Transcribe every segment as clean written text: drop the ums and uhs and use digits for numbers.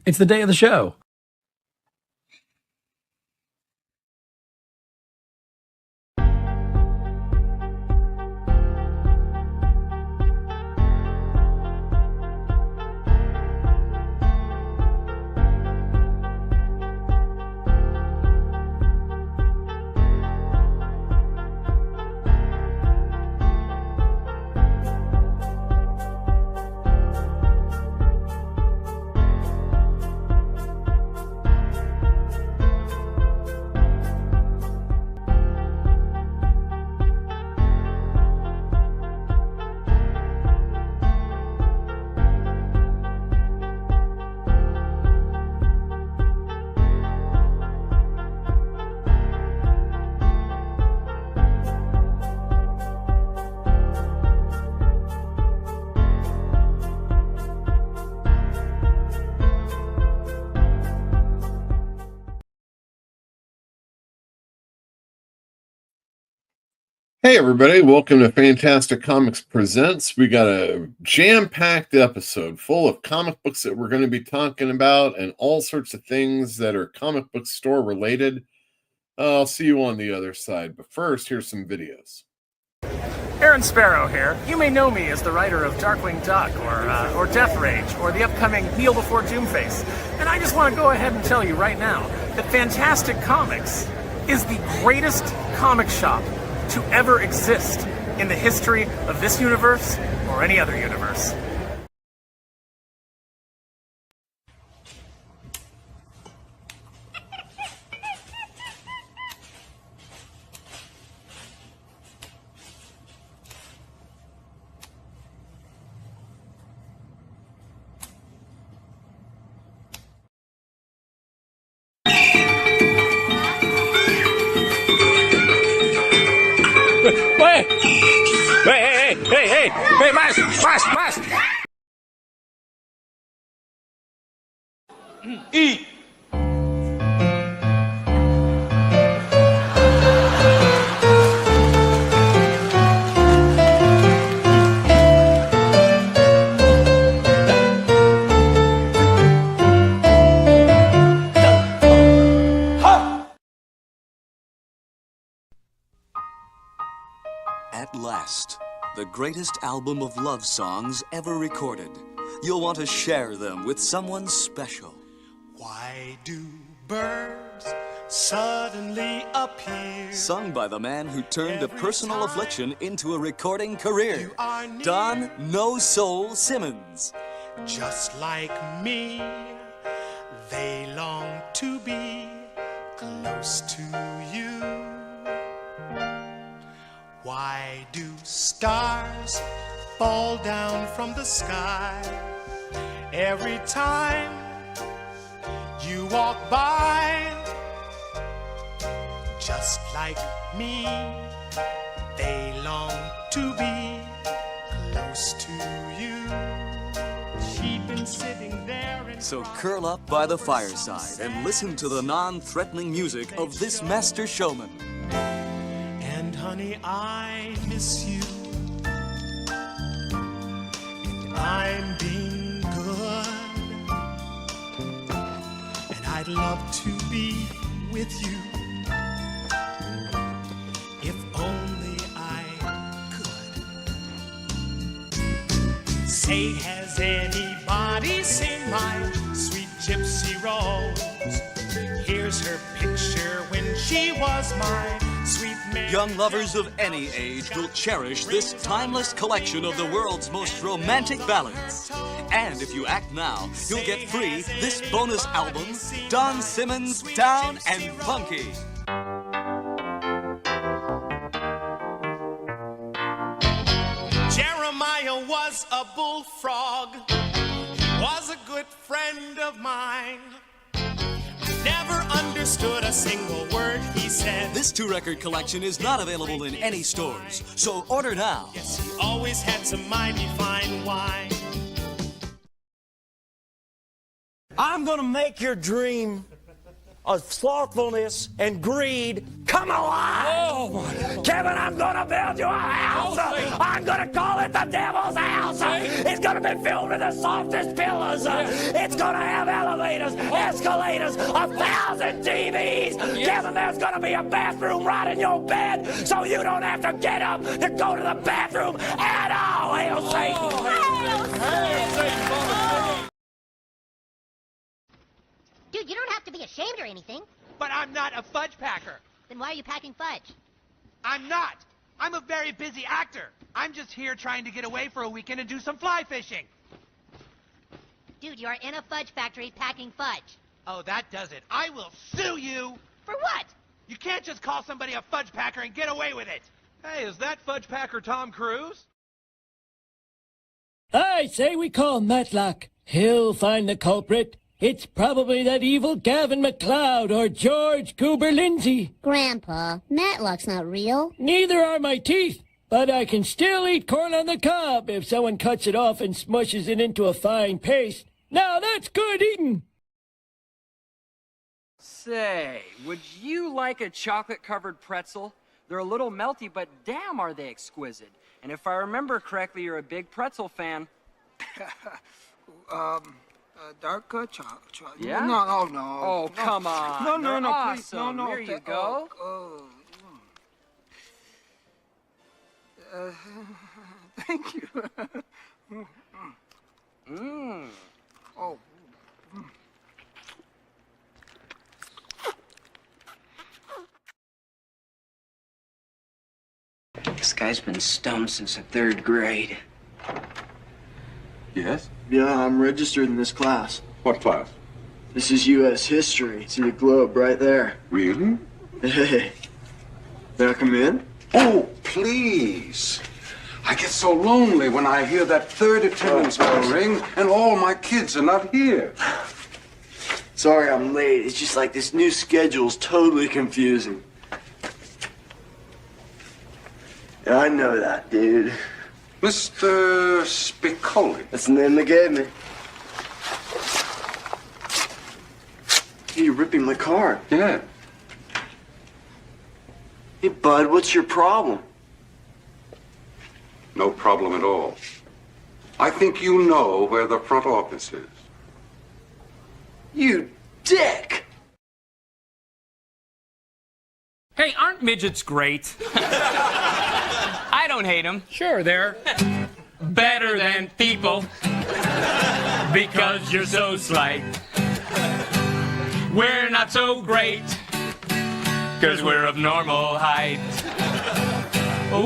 It's the day of the show. Hey everybody, welcome to Fantastic Comics Presents. We got a jam-packed episode full of comic books that we're going to be talking about and all sorts of things that are comic book store related. I'll see you on the other side, but first, here's some videos. Aaron Sparrow here. You may know me as the writer of Darkwing Duck or Death Rage or the upcoming Kneel Before Doomface. And I just want to go ahead and tell you right now that Fantastic Comics is the greatest comic shop to ever exist in the history of this universe or any other universe. Hey, Mask! Eat! At last, the greatest album of love songs ever recorded. You'll want to share them with someone special. Why do birds suddenly appear? Sung by the man who turned a personal affliction into a recording career, Don No Soul Simmons. Just like me, they long to be close to you. Why do stars fall down from the sky every time you walk by? Just like me, they long to be close to you. She'd been sitting there and So curl up by the fireside and listen to the non-threatening music of this master showman. And honey, I miss you, and I'm being good, and I'd love to be with you, if only I could. Say, has anybody seen my sweet gypsy rose? Here's her picture when she was my sweet Mary. Young lovers of any age will cherish this timeless collection of the world's most romantic ballads. And if you act now, you'll get free this bonus album, Don Simmons Down and Funky. Jeremiah was a bullfrog, was a good friend of mine. Never understood a single word he said. This two-record collection is not available in any stores, so order now. Yes, he always had some mighty fine wine. I'm gonna make your dream of slothfulness and greed come alive. Oh, Kevin, I'm going to build you a house. I'm going to call it the Devil's House. It's going to be filled with the softest pillows. It's going to have elevators, escalators, 1,000 TVs. Kevin, there's going to be a bathroom right in your bed, so you don't have to get up to go to the bathroom at all. Hail Satan! Hail Satan! Dude, you don't have to be ashamed or anything. But I'm not a fudge packer. Then why are you packing fudge? I'm not. I'm a very busy actor. I'm just here trying to get away for a weekend and do some fly fishing. Dude, you're in a fudge factory packing fudge. Oh, that does it. I will sue you. For what? You can't just call somebody a fudge packer and get away with it. Hey, is that fudge packer Tom Cruise? I say we call Matlock. He'll find the culprit. It's probably that evil Gavin McLeod or George Goober Lindsay. Grandpa, Matlock's not real. Neither are my teeth, but I can still eat corn on the cob if someone cuts it off and smushes it into a fine paste. Now that's good eating. Say, would you like a chocolate-covered pretzel? They're a little melty, but damn are they exquisite. And if I remember correctly, you're a big pretzel fan. Dark chocolate. Yeah? No. Oh, come on. No, They're please. awesome. No. Here you go. Thank you. Mmm. Oh. This guy's been stoned since the 3rd grade. Yes? Yeah, I'm registered in this class. What class? This is U.S. history. See the globe right there. Really? Hey. May I come in? Oh, please. I get so lonely when I hear that 3rd attendance bell ring and all my kids are not here. Sorry I'm late. It's just like this new schedule's totally confusing. Yeah, I know that, dude. Mr. Spicoli. That's the name they gave me. Hey, you're ripping my card. Yeah. Hey, bud, what's your problem? No problem at all. I think you know where the front office is. You dick! Hey, aren't midgets great? I don't hate them. Sure, they're better than people because you're so slight. We're not so great because we're of normal height.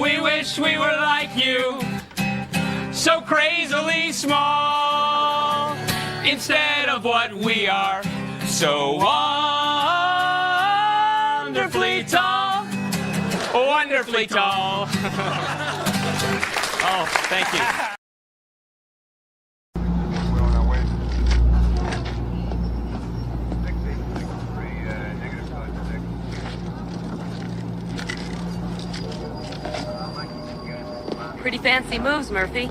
We wish we were like you, so crazily small, instead of what we are, so wonderfully tall. Wonderfully tall. Oh, thank you. Pretty fancy moves, Murphy.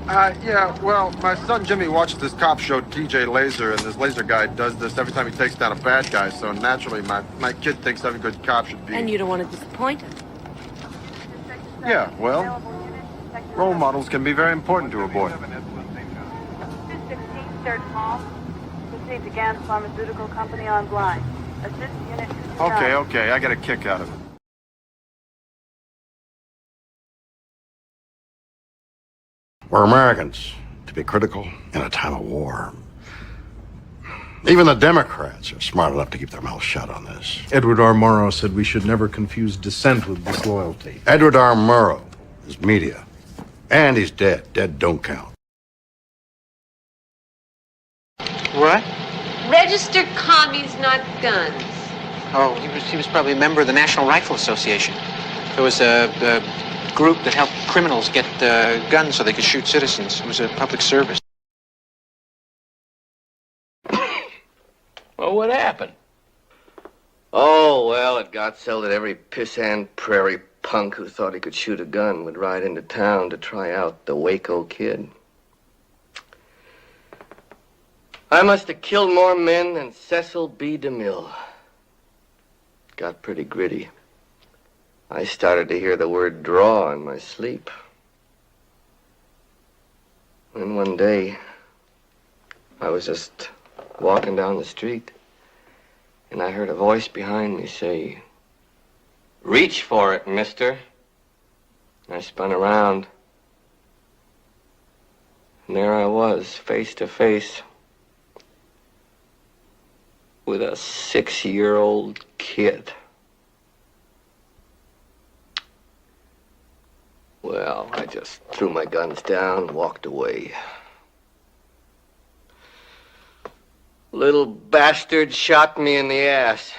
Yeah, well, my son Jimmy watches this cop show, DJ Laser, and this laser guy does this every time he takes down a bad guy, so naturally my kid thinks every good cop should be... And you don't want to disappoint him. Yeah, well, role models can be very important to a boy. 216, third hall. Proceed to Gans Pharmaceutical Company on blind. Assist unit 229. Okay, I get a kick out of it. We're Americans, to be critical in a time of war. Even the Democrats are smart enough to keep their mouths shut on this. Edward R. Murrow said we should never confuse dissent with disloyalty. Edward R. Murrow is media. And he's dead. Dead don't count. What? Registered commies, not guns. Oh, he was probably a member of the National Rifle Association. There was a group that helped criminals get guns so they could shoot citizens. It was a public service. Well, what happened? Oh, well, it got so that every pissant prairie punk who thought he could shoot a gun would ride into town to try out the Waco Kid. I must have killed more men than Cecil B. DeMille. Got pretty gritty. I started to hear the word draw in my sleep. And one day, I was just walking down the street, and I heard a voice behind me say, "Reach for it, mister." And I spun around, and there I was, face to face with a 6-year-old kid. Well, I just threw my guns down and walked away. Little bastard shot me in the ass.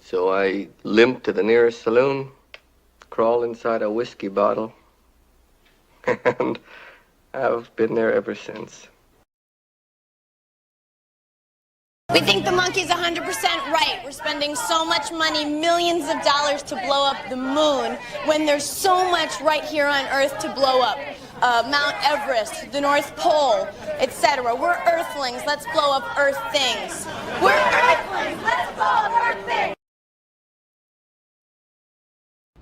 So I limped to the nearest saloon, crawled inside a whiskey bottle, and I've been there ever since. We think the monkey's 100% right. We're spending so much money, millions of dollars to blow up the moon, when there's so much right here on Earth to blow up. Mount Everest, the North Pole, etc. We're Earthlings. Let's blow up Earth things. We're Earthlings. Let's blow up Earth things.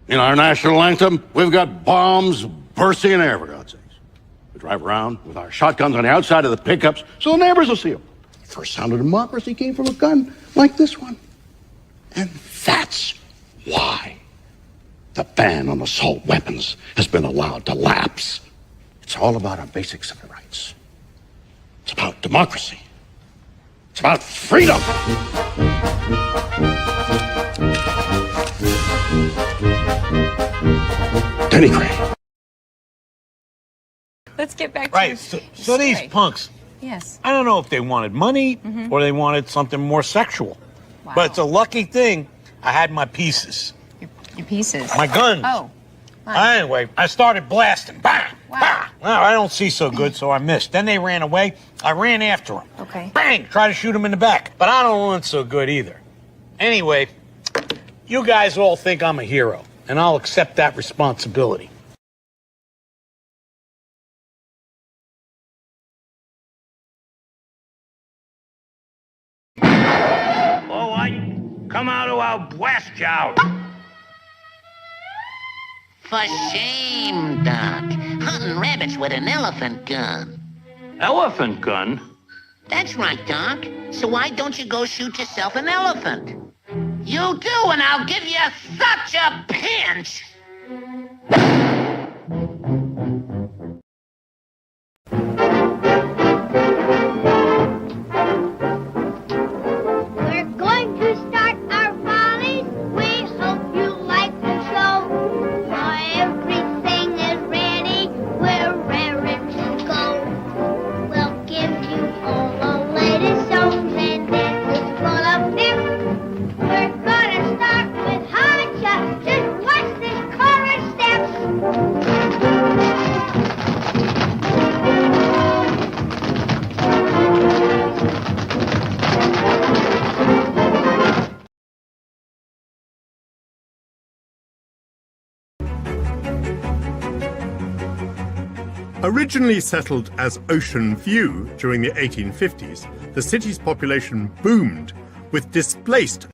In our national anthem, we've got bombs bursting in air, for God's sakes. We drive around with our shotguns on the outside of the pickups so the neighbors will see them. The first sound of democracy came from a gun like this one. And that's why the ban on assault weapons has been allowed to lapse. It's all about our basic civil rights. It's about democracy. It's about freedom. Denny Crane. Let's get back to Right, your so story. these punks, Yes. I don't know if they wanted money or they wanted something more sexual. Wow. But it's a lucky thing I had my pieces. Your pieces. My guns. Oh. Anyway, I started blasting. Bang! Wow. Bang! Well, I don't see so good, so I missed. Then they ran away. I ran after them. Okay. Bang! Try to shoot them in the back. But I don't run so good either. Anyway, you guys all think I'm a hero, and I'll accept that responsibility. All right, come out or I'll blast you out. For shame, Doc. Hunting rabbits with an elephant gun. Elephant gun? That's right, Doc. So why don't you go shoot yourself an elephant? You do, and I'll give you such a pinch! We're going to start our volleys. We hope you like the show. Everything is ready. We're raring to go. We'll give you all the latest songs and dances full of pep. We're gonna start with high chucks. Just watch this chorus steps. Originally settled as Ocean View during the 1850s, the city's population boomed with displaced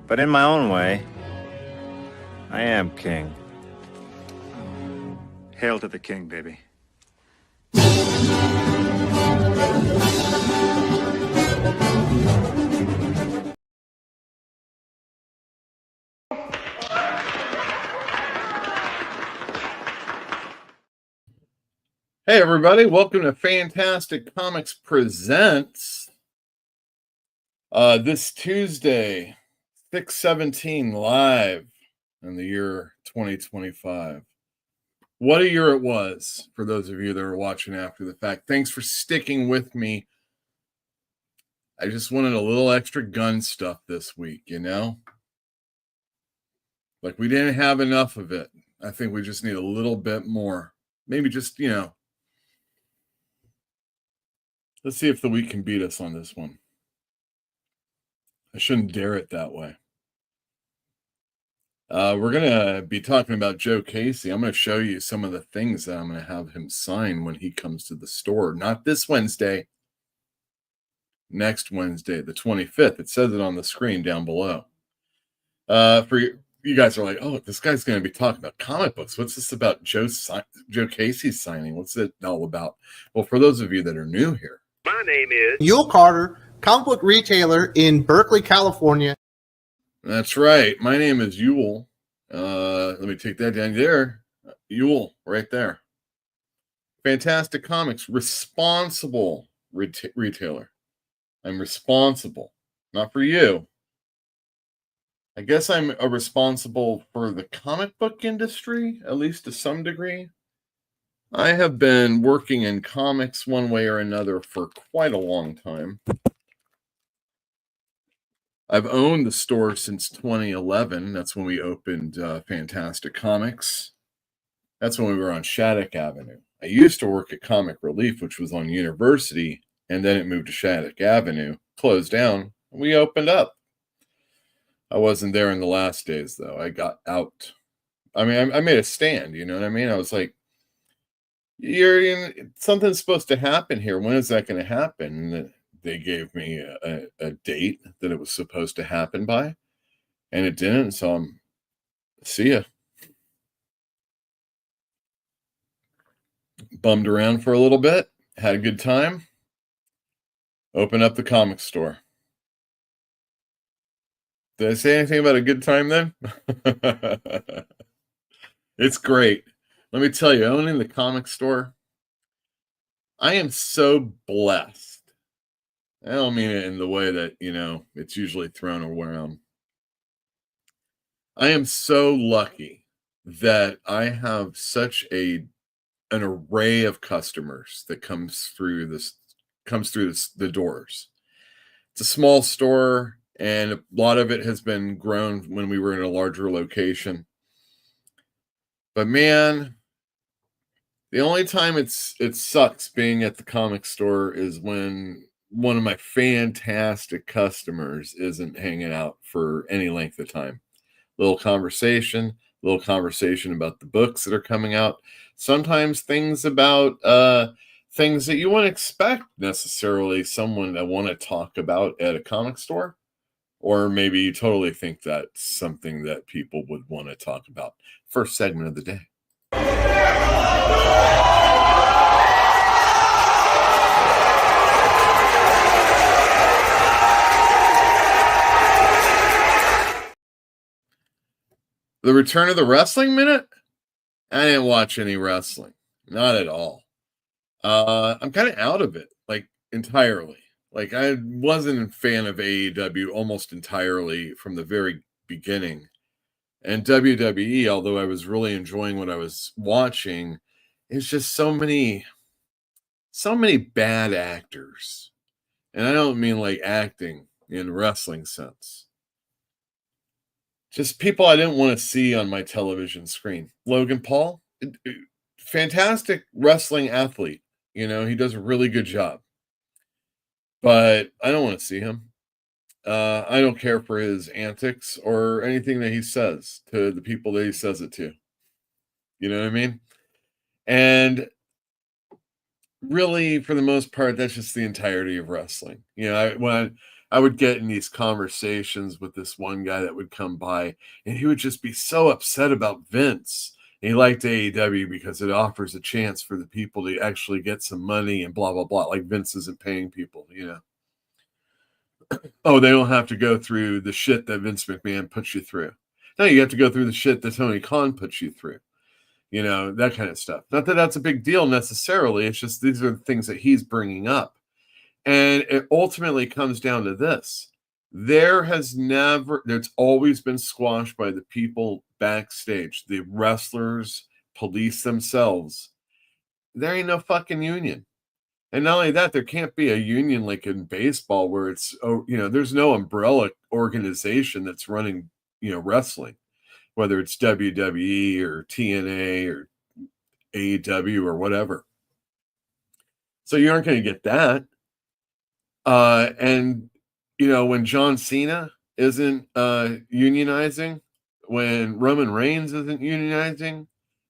But in my own way, I am king. Hail to the king, baby. Hey, everybody. Welcome to Fantastic Comics Presents. This Tuesday, 6/17 live in the year 2025. What a year it was for those of you that are watching after the fact. Thanks for sticking with me. I just wanted a little extra gun stuff this week, you know? Like, we didn't have enough of it. I think we just need a little bit more. Maybe just, let's see if the week can beat us on this one. I shouldn't dare it that way. We're going to be talking about Joe Casey. I'm going to show you some of the things that I'm going to have him sign when he comes to the store. Not this Wednesday. Next Wednesday, the 25th. It says it on the screen down below. For you guys are like, oh, this guy's going to be talking about comic books. What's this about Joe Casey's signing? What's it all about? Well, for those of you that are new here. My name is Yule Carter, comic book retailer in Berkeley, California. That's right. My name is Yule. Let me take that down there. Yule, right there. Fantastic Comics, responsible retailer. I'm responsible, not for you. I guess I'm responsible for the comic book industry, at least to some degree. I have been working in comics one way or another for quite a long time. I've owned the store since 2011. That's when we opened Fantastic Comics. That's when we were on Shattuck Avenue. I used to work at Comic Relief, which was on University, and then it moved to Shattuck Avenue, closed down, and we opened up. I wasn't there in the last days, though. I got out. I mean, I made a stand, you know what I mean? I was like, something's supposed to happen here. When is that going to happen? And they gave me a date that it was supposed to happen by, and it didn't, so see ya. Bummed around for a little bit, had a good time, opened up the comic store. Did I say anything about a good time then? It's great. Let me tell you, owning the comic store, I am so blessed. I don't mean it in the way that, it's usually thrown around. I am so lucky that I have such an array of customers that comes through the doors. It's a small store, and a lot of it has been grown when we were in a larger location. But man, the only time it sucks being at the comic store is when one of my fantastic customers isn't hanging out for any length of time. Little conversation about the books that are coming out. Sometimes things about things that you wouldn't expect necessarily someone to want to talk about at a comic store. Or maybe you totally think that's something that people would want to talk about. First segment of the day. The return of the wrestling minute? I didn't watch any wrestling. Not at all. I'm kind of out of it, like entirely. Like I wasn't a fan of AEW almost entirely from the very beginning. And WWE, although I was really enjoying what I was watching, it's just so many bad actors. And I don't mean like acting in wrestling sense. Just people I didn't want to see on my television screen. Logan Paul, fantastic wrestling athlete. He does a really good job. But I don't want to see him. I don't care for his antics or anything that he says to the people that he says it to. You know what I mean? And really, for the most part, that's just the entirety of wrestling. When I would get in these conversations with this one guy that would come by, and he would just be so upset about Vince. And he liked AEW because it offers a chance for the people to actually get some money and blah, blah, blah. Like Vince isn't paying people, Oh, they don't have to go through the shit that Vince McMahon puts you through. No, you have to go through the shit that Tony Khan puts you through. You know, that kind of stuff. Not that that's a big deal necessarily. It's just these are the things that he's bringing up. And it ultimately comes down to this. It's always been squashed by the people backstage, the wrestlers, police themselves. There ain't no fucking union. And not only that, there can't be a union like in baseball where it's, there's no umbrella organization that's running, wrestling, whether it's WWE or TNA or AEW or whatever. So you aren't going to get that. And when John Cena isn't unionizing, when Roman Reigns isn't unionizing,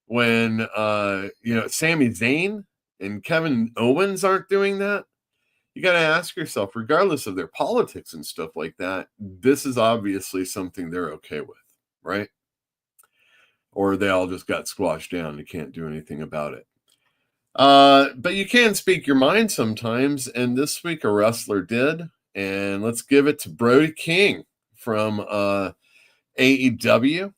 when Sami Zayn and Kevin Owens aren't doing that, you got to ask yourself, regardless of their politics and stuff like that, this is obviously something they're okay with, right? Or they all just got squashed down and can't do anything about it. But you can speak your mind sometimes, and this week a wrestler did, and let's give it to Brody King from AEW.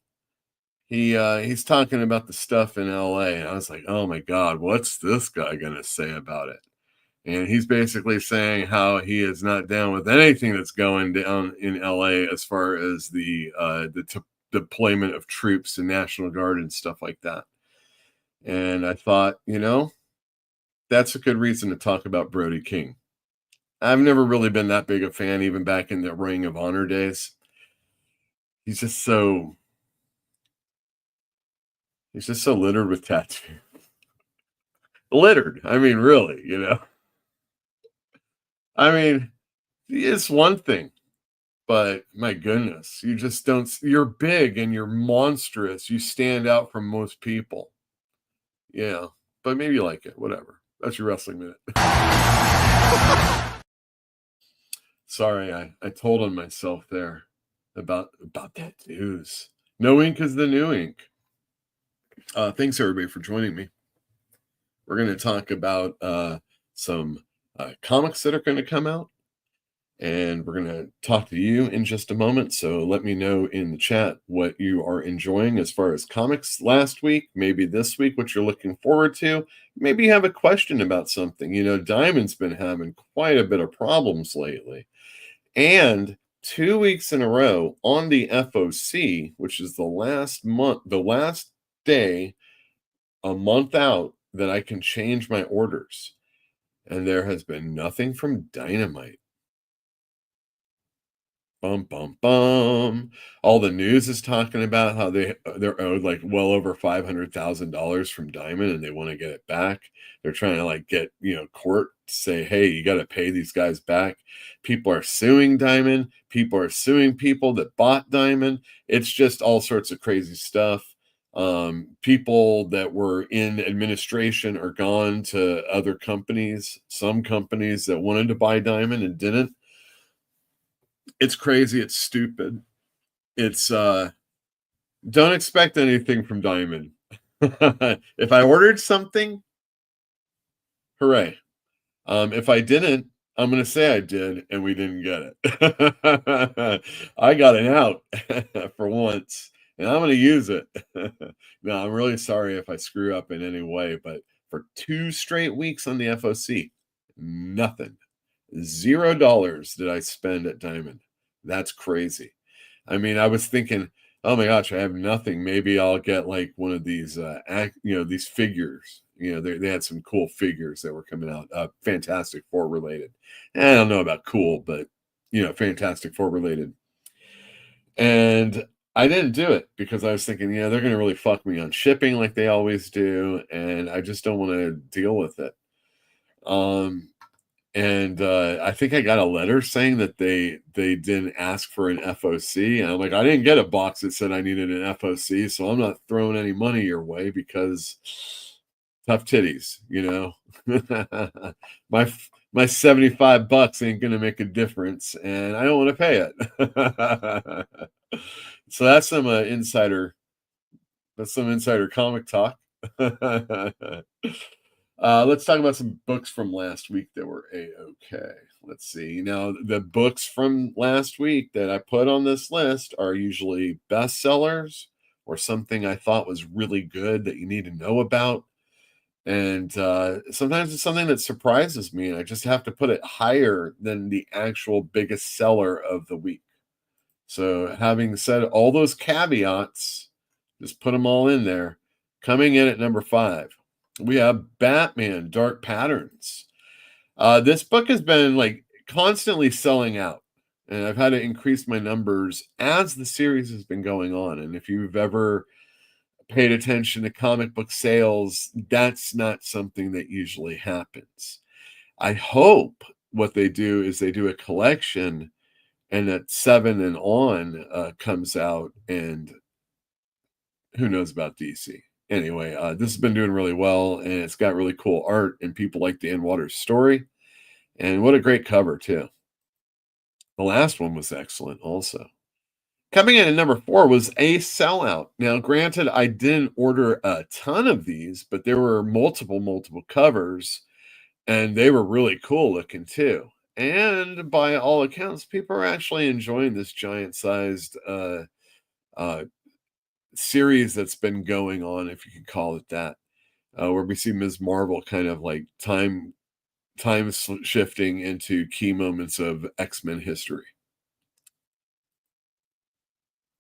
He's talking about the stuff in LA, and I was like, oh my God, what's this guy gonna say about it? And he's basically saying how he is not down with anything that's going down in LA as far as the deployment of troops and National Guard and stuff like that. And I thought, that's a good reason to talk about Brody King. I've never really been that big a fan, even back in the Ring of Honor days. He's just so littered with tattoos. Littered. I mean, really, I mean, it's one thing, but my goodness, you just don't. You're big and you're monstrous. You stand out from most people. Yeah, but maybe you like it. Whatever. That's your wrestling minute. Sorry, I told on myself there about tattoos. No ink is the new ink. Thanks everybody for joining me. We're going to talk about some comics that are going to come out, and we're going to talk to you in just a moment. So let me know in the chat what you are enjoying as far as comics last week, maybe this week, what you're looking forward to. Maybe you have a question about something. Diamond's been having quite a bit of problems lately. And 2 weeks in a row on the FOC, which is the last day, a month out, that I can change my orders. And there has been nothing from Dynamite. Bum, bum, bum. All the news is talking about how they're owed like well over $500,000 from Diamond and they want to get it back. They're trying to get, court to say, hey, you got to pay these guys back. People are suing Diamond. People are suing people that bought Diamond. It's just all sorts of crazy stuff. People that were in administration are gone to other companies, some companies that wanted to buy Diamond and didn't. It's crazy. It's stupid. It's don't expect anything from Diamond. If I ordered something, hooray. If I didn't, I'm going to say I did and we didn't get it. I got an out for once and I'm going to use it. No, I'm really sorry if I screw up in any way, but for 2 straight weeks on the FOC, nothing. $0 did I spend at Diamond. That's crazy. I mean, I was thinking, oh my gosh, I have nothing. Maybe I'll get like one of these, these figures. They had some cool figures that were coming out, Fantastic Four related. I don't know about cool, but Fantastic Four related. And I didn't do it because I was thinking, they're going to really fuck me on shipping like they always do, and I just don't want to deal with it. And I think I got a letter saying that they didn't ask for an FOC. And I'm like, I didn't get a box that said I needed an FOC, so I'm not throwing any money your way because tough titties, my $75 ain't gonna make a difference, and I don't want to pay it. So that's some insider comic talk. Let's talk about some books from last week that were A-okay. Let's see. Now, the books from last week that I put on this list are usually bestsellers or something I thought was really good that you need to know about. And sometimes it's something that surprises me, and I just have to put it higher than the actual biggest seller of the week. So, having said all those caveats, just put them all in there. Coming in at number 5, we have Batman Dark Patterns. This book has been like constantly selling out, and I've had to increase my numbers as the series has been going on. And if you've ever paid attention to comic book sales, that's not something that usually happens. I hope what they do is they do a collection, and that 7 and on comes out, and who knows about DC. Anyway, this has been doing really well, and it's got really cool art, and people like Dan Waters' story. And what a great cover, too. The last one was excellent also. Coming in at number 4 was A Sellout. Now, granted, I didn't order a ton of these, but there were multiple covers, and they were really cool looking too. And by all accounts, people are actually enjoying this giant-sized series that's been going on, if you can call it that, where we see Ms. Marvel kind of like time shifting into key moments of X-Men history.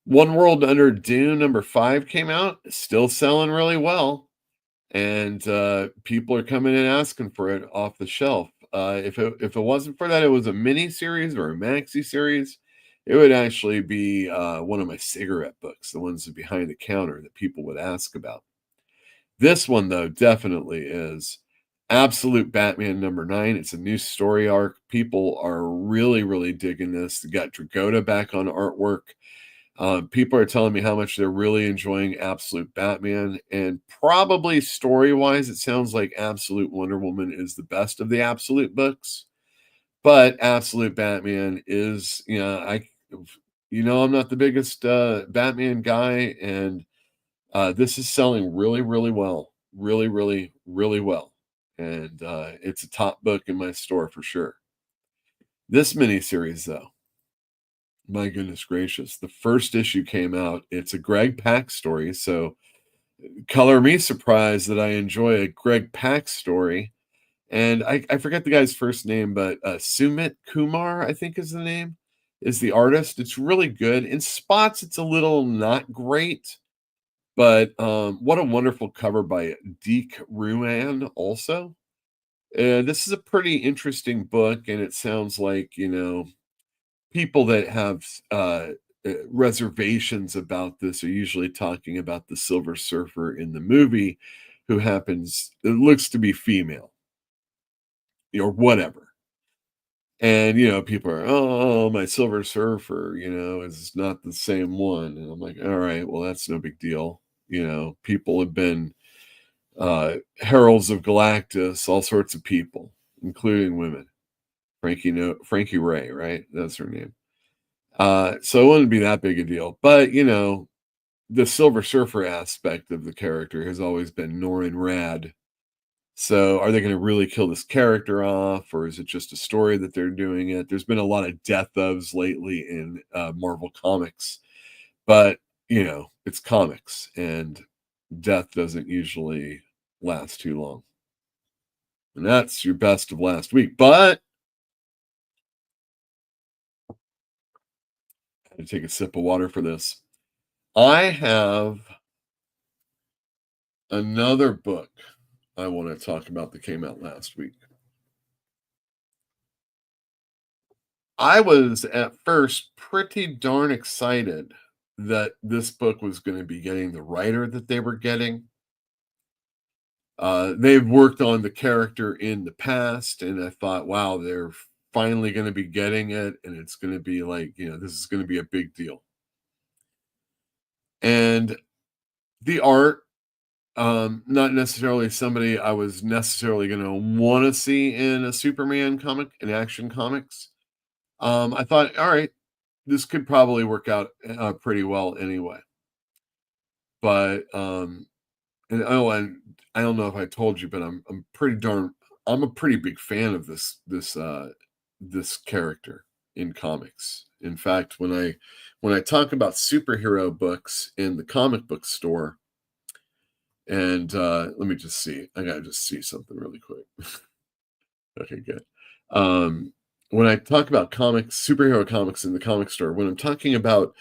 One World Under Dune number 5 came out, still selling really well, and people are coming and asking for it off the shelf. If it wasn't for that, it was a mini series or a maxi series, it would actually be one of my cigarette books, the ones behind the counter that people would ask about. This one, though, definitely is Absolute Batman number 9. It's a new story arc. People are really digging this. They got Dragotta back on artwork. People are telling me how much they're really enjoying Absolute Batman, and probably story-wise, it sounds like Absolute Wonder Woman is the best of the Absolute books. But Absolute Batman is, I'm not the biggest Batman guy, and this is selling really well, really well, and it's a top book in my store for sure. This miniseries, though, my goodness gracious. The first issue came out. It's a Greg Pak story. So color me surprised that I enjoy a Greg Pak story. And I forget the guy's first name, but Sumit Kumar, I think is the name, is the artist. It's really good. In spots, it's a little not great. But what a wonderful cover by Deke Ruan also. This is a pretty interesting book, and it sounds like, people that have reservations about this are usually talking about the Silver Surfer in the movie, who it looks to be female, or whatever. And, people are, oh, my Silver Surfer, is not the same one. And I'm like, all right, well, that's no big deal. People have been heralds of Galactus, all sorts of people, including women. Frankie Ray, right? That's her name. So it wouldn't be that big a deal. But, the Silver Surfer aspect of the character has always been Norrin Rad. So are they going to really kill this character off, or is it just a story that they're doing it? There's been a lot of death ofs lately in Marvel Comics. But, it's comics, and death doesn't usually last too long. And that's your best of last week. But I had to take a sip of water for this. I have another book I want to talk about that came out last week. I was at first pretty darn excited that this book was going to be getting the writer that they were getting. They've worked on the character in the past, and I thought, wow, they're finally going to be getting it, and it's going to be like, this is going to be a big deal. And the art, not necessarily somebody I was necessarily going to want to see in a Superman comic, in Action Comics. I thought, all right, this could probably work out pretty well anyway. But and I don't know if I told you, but I'm a pretty big fan of this character in comics. In fact, when I talk about superhero books in the comic book store, and let me just see. I gotta just see something really quick. Okay, good. When I talk about superhero comics in the comic store, when I'm talking about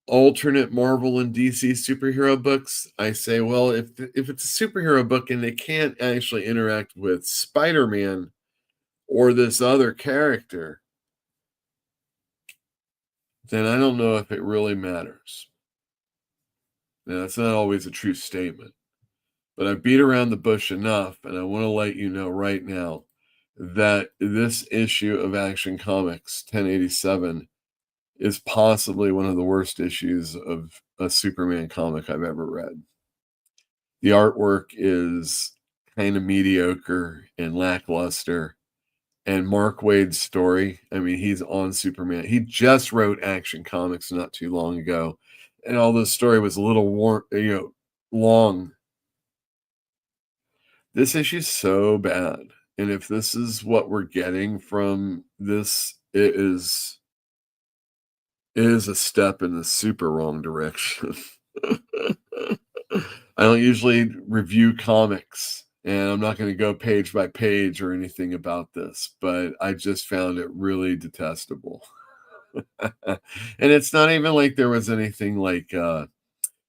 alternate Marvel and DC superhero books, I say, well, if it's a superhero book and they can't actually interact with Spider-Man or this other character, then I don't know if it really matters. Now, that's not always a true statement, but I beat around the bush enough, and I want to let you know right now that this issue of Action Comics 1087 is possibly one of the worst issues of a Superman comic I've ever read. The artwork is kind of mediocre and lackluster. And Mark Waid's story, I mean, he's on Superman. He just wrote Action Comics not too long ago. And although the story was a little long, this issue's so bad. And if this is what we're getting from this, it is a step in the super wrong direction. I don't usually review comics, and I'm not going to go page by page or anything about this, but I just found it really detestable. And it's not even like there was anything like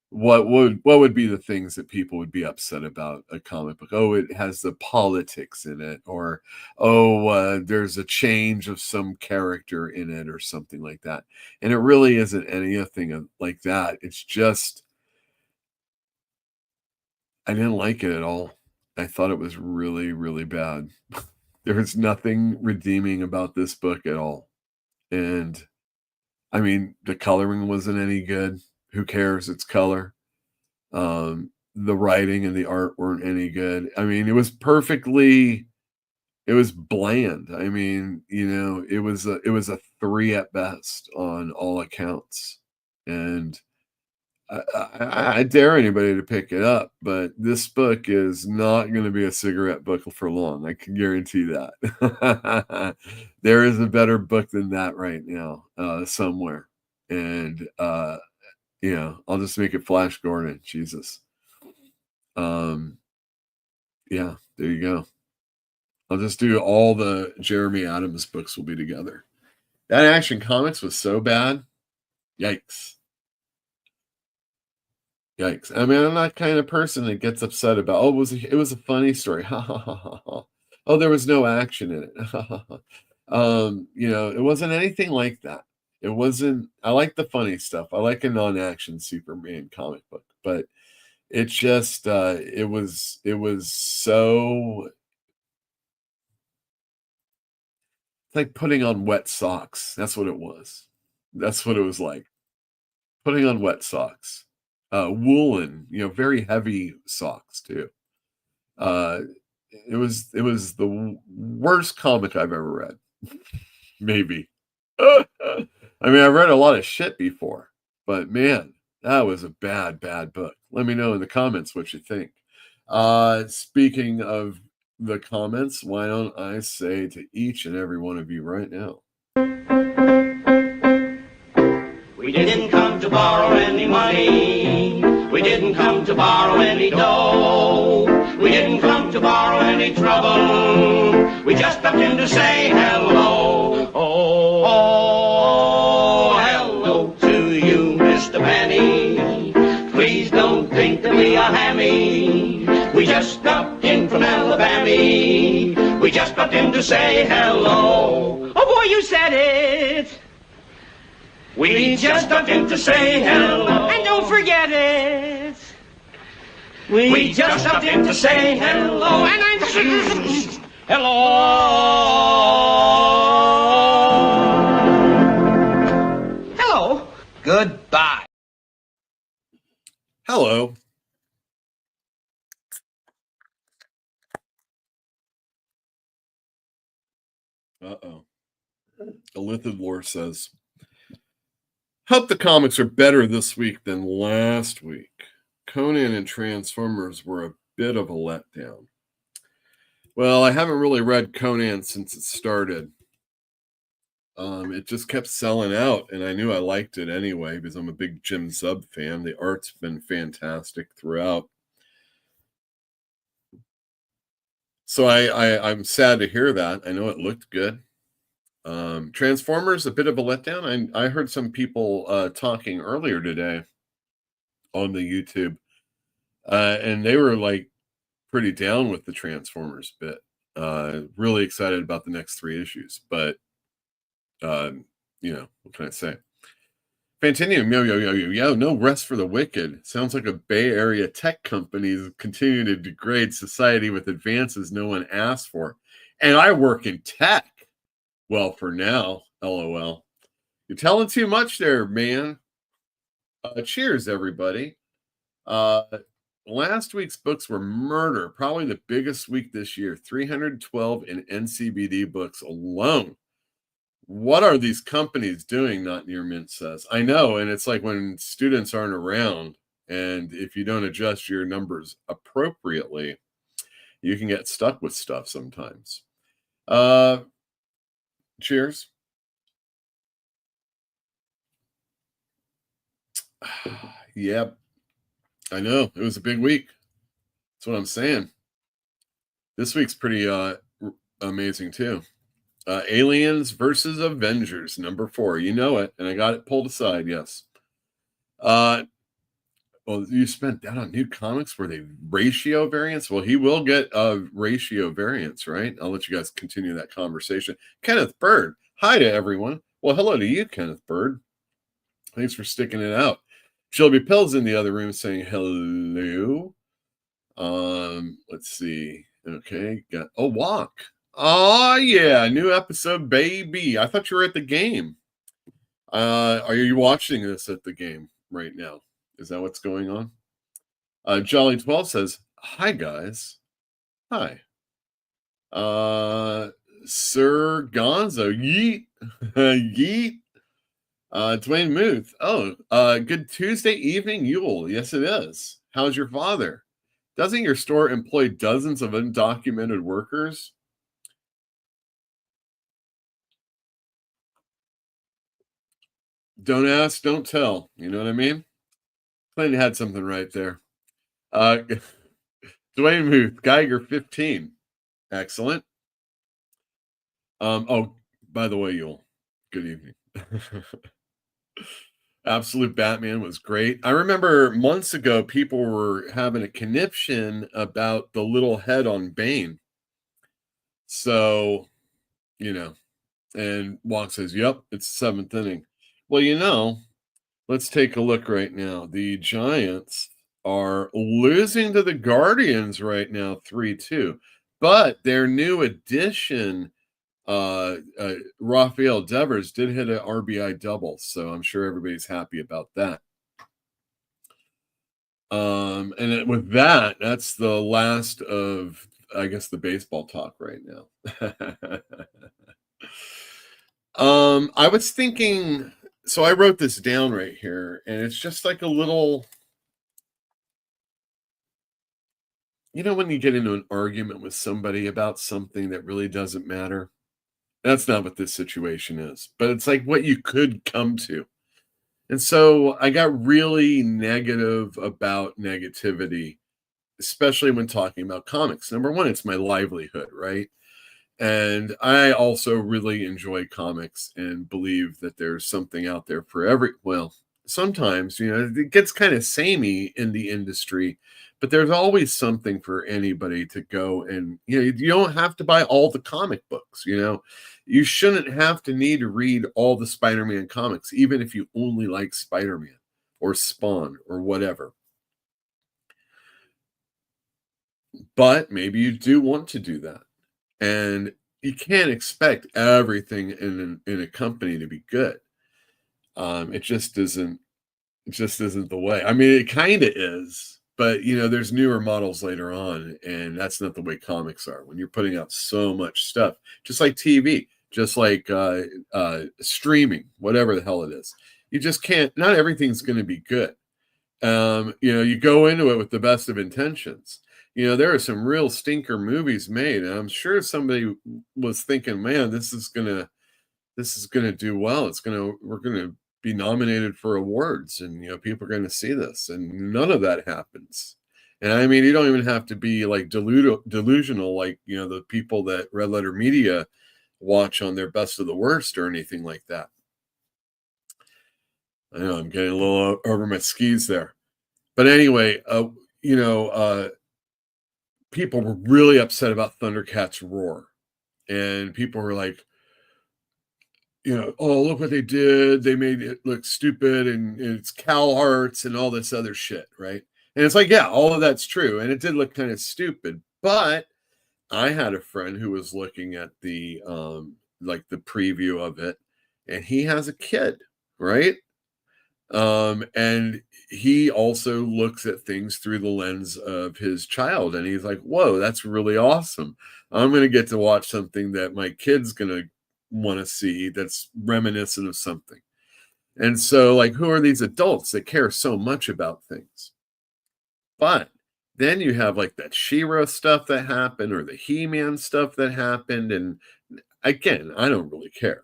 what would be the things that people would be upset about a comic book? Oh, it has the politics in it, or there's a change of some character in it, or something like that. And it really isn't anything like that. It's just I didn't like it at all. I thought it was really, really bad. There was nothing redeeming about this book at all. And I mean, the coloring wasn't any good. Who cares? It's color. The writing and the art weren't any good. I mean, it was bland. I mean, it was a 3 at best on all accounts. And I dare anybody to pick it up, but this book is not going to be a cigarette book for long. I can guarantee that. There is a better book than that right now, somewhere. And, I'll just make it Flash Gordon. Jesus. Yeah, there you go. I'll just do all the Jeremy Adams books will be together. That Action Comics was so bad. Yikes. Yikes. I mean, I'm not kind of person that gets upset about, it was a funny story. Ha ha ha ha ha. Oh, there was no action in it. Ha ha ha. It wasn't anything like that. It wasn't, I like the funny stuff. I like a non-action Superman comic book, but it just, it was so, it's like putting on wet socks. That's what it was. That's what it was like. Putting on wet socks. Woolen, very heavy socks too. It was the worst comic I've ever read. Maybe. I mean, I read a lot of shit before, but man, that was a bad book. Let me know in the comments what you think. Speaking of the comments, why don't I say to each and every one of you right now, We didn't come to borrow any money. We didn't come to borrow any dough. We didn't come to borrow any trouble. We just stopped in to say hello. Oh, hello to you, Mr. Penny. Please don't think that we are hammy. We just stopped in from Alabama. We just stopped in to say hello. Oh boy, you said it. We just stopped in to say hello. And don't forget it. We just stopped in to say hello. And I'm hello. Hello. Goodbye. hello. Uh-oh. Elithid Lore says, hope the comics are better this week than last week. Conan and Transformers were a bit of a letdown. Well, I haven't really read Conan since it started. It just kept selling out, and I knew I liked it anyway because I'm a big Jim Zub fan. The art's been fantastic throughout. So I'm sad to hear that. I know it looked good. Transformers, a bit of a letdown. I heard some people talking earlier today on the YouTube, and they were like pretty down with the Transformers bit. Really excited about the next 3 issues, but what can I say? Fantinium, yo, no rest for the wicked. Sounds like a Bay Area tech companies continue to degrade society with advances no one asked for. And I work in tech. Well, for now, LOL. You're telling too much there, man. Cheers, everybody. Last week's books were murder, probably the biggest week this year. 312 in NCBD books alone. What are these companies doing? Not Near Mint says. I know, and it's like when students aren't around, and if you don't adjust your numbers appropriately, you can get stuck with stuff sometimes. Cheers. Yep. I know. It was a big week. That's what I'm saying. This week's pretty amazing too. Aliens versus Avengers, number 4. You know it, and I got it pulled aside, yes. Well, you spent that on new comics. Were they ratio variants? Well, he will get ratio variants, right? I'll let you guys continue that conversation. Kenneth Bird. Hi to everyone. Well, hello to you, Kenneth Bird. Thanks for sticking it out. Shelby Pill's in the other room saying hello. Let's see. Okay, got a walk. Oh yeah, new episode, baby. I thought you were at the game. Are you watching this at the game right now? Is that what's going on? Jolly12 says, hi guys. Hi. Sir Gonzo, yeet. Yeet. Dwayne Muth. Oh, good Tuesday evening, Yule. Yes, it is. How's your father? Doesn't your store employ dozens of undocumented workers? Don't ask, don't tell. You know what I mean? Clinton had something right there. Dwayne Muth, Geiger 15. Excellent. Oh, by the way, Yule, good evening. Absolute Batman was great. I remember months ago, people were having a conniption about the little head on Bane. So, and Walk says, yep, it's 7th inning. Well, let's take a look right now. The Giants are losing to the Guardians right now, 3-2. But their new addition, Rafael Devers, did hit an RBI double. So I'm sure everybody's happy about that. With that, that's the last of, I guess, the baseball talk right now. I was thinking, so I wrote this down right here, and it's just like a little, when you get into an argument with somebody about something that really doesn't matter. That's not what this situation is, but it's like what you could come to. And so I got really negative about negativity, especially when talking about comics. Number one, it's my livelihood, right? And I also really enjoy comics and believe that there's something out there for sometimes, it gets kind of samey in the industry, but there's always something for anybody to go and, you don't have to buy all the comic books, you shouldn't have to need to read all the Spider-Man comics, even if you only like Spider-Man or Spawn or whatever. But maybe you do want to do that. And you can't expect everything in a company to be good. It just isn't the way. I mean, it kind of is, but there's newer models later on, and that's not the way comics are. When you're putting out so much stuff, just like TV, just like streaming, whatever the hell it is, you just can't. Not everything's going to be good. You go into it with the best of intentions. There are some real stinker movies made, and I'm sure somebody was thinking, man, this is going to this is going to do well. We're going to be nominated for awards, and people are going to see this, and none of that happens. And I mean, you don't even have to be like delusional, like the people that Red Letter Media watch on their Best of the Worst or anything like that. I know I'm getting a little over my skis there, but anyway, people were really upset about Thundercats Roar, and people were like, oh, look what they did. They made it look stupid, and it's Cal Arts and all this other shit, right? And it's like, yeah, all of that's true. And it did look kind of stupid. But I had a friend who was looking at the the preview of it, and he has a kid, right? And he also looks at things through the lens of his child, and he's like, whoa, that's really awesome. I'm going to get to watch something that my kid's going to want to see that's reminiscent of something. And so, like, who are these adults that care so much about things? But then you have like that She-Ra stuff that happened, or the He-Man stuff that happened, and again, I don't really care.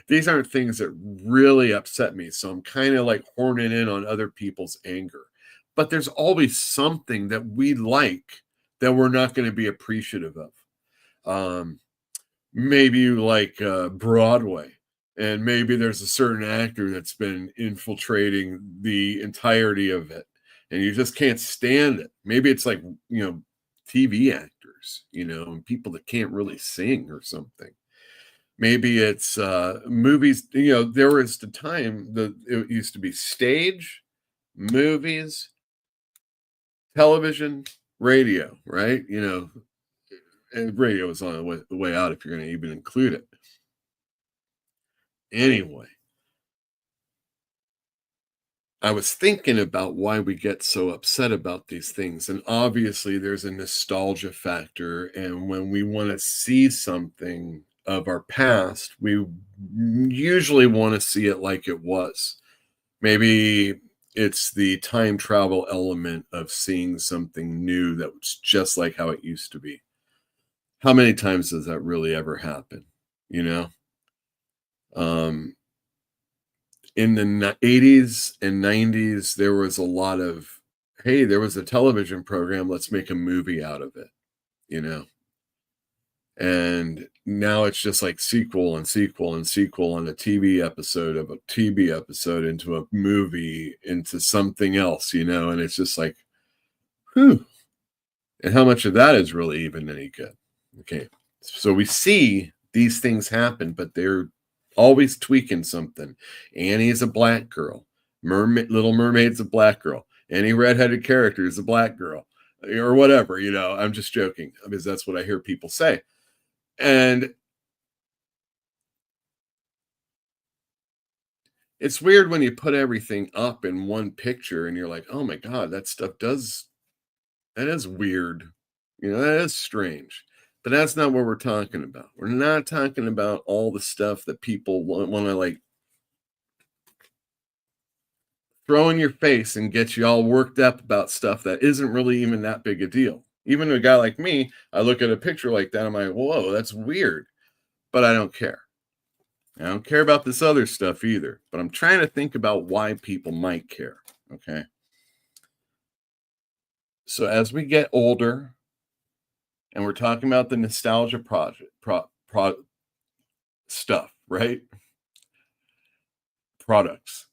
These aren't things that really upset me, so I'm kind of like horning in on other people's anger. But there's always something that we like that we're not going to be appreciative of. Maybe you like Broadway, and maybe there's a certain actor that's been infiltrating the entirety of it, and you just can't stand it. Maybe it's like, TV actors, and people that can't really sing or something. Maybe it's movies. There was the time that it used to be stage, movies, television, radio, right? And radio is on the way out if you're going to even include it. Anyway, I was thinking about why we get so upset about these things. And obviously, there's a nostalgia factor. And when we want to see something of our past, we usually want to see it like it was. Maybe it's the time travel element of seeing something new that was just like how it used to be. How many times does that really ever happen? In the 80s and 90s, there was a lot of, hey, there was a television program, let's make a movie out of it, And now it's just like sequel and sequel and sequel on a TV episode of a TV episode into a movie into something else, and it's just like, whew. And how much of that is really even any good? Okay. So we see these things happen, but they're always tweaking something. Annie is a black girl. Little Mermaid's a black girl. Any redheaded character is a black girl, or whatever. I'm just joking because that's what I hear people say. And it's weird when you put everything up in one picture and you're like, oh my God, that is weird. That is strange. But that's not what we're talking about. We're not talking about all the stuff that people want to like throw in your face and get you all worked up about stuff that isn't really even that big a deal. Even a guy like me, I look at a picture like that, I'm like, whoa, that's weird. But I don't care. I don't care about this other stuff either. But I'm trying to think about why people might care. Okay. So as we get older, and we're talking about the nostalgia stuff, right? Products.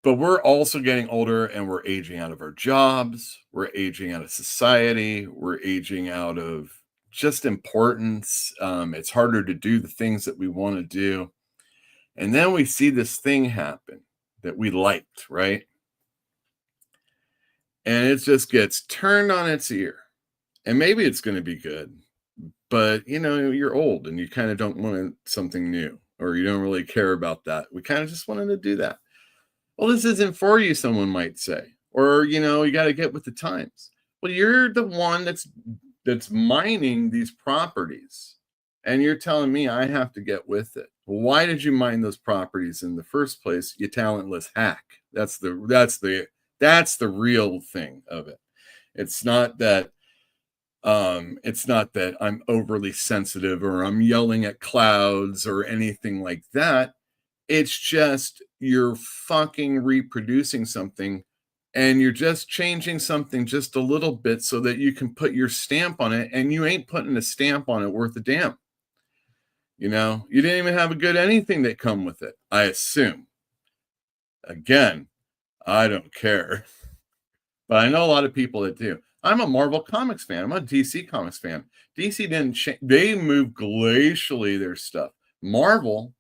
But we're also getting older, and we're aging out of our jobs. We're aging out of society. We're aging out of just importance. It's harder to do the things that we want to do. And then we see this thing happen that we liked, right? And it just gets turned on its ear. And maybe it's going to be good, but you're old and you kind of don't want something new, or you don't really care about that. We kind of just wanted to do that. Well, this isn't for you, someone might say, or, you got to get with the times. Well, you're the one that's mining these properties, and you're telling me I have to get with it. Well, why did you mine those properties in the first place? You talentless hack. That's the real thing of it. It's not that It's not that I'm overly sensitive or I'm yelling at clouds or anything like that. It's just you're fucking reproducing something and you're just changing something just a little bit so that you can put your stamp on it, and you ain't putting a stamp on it worth a damn. You know, you didn't even have a good anything that come with it, I assume. Again, I don't care. But I know a lot of people that do. I'm a Marvel Comics fan. I'm a DC Comics fan. DC didn't change. They moved glacially their stuff. Marvel,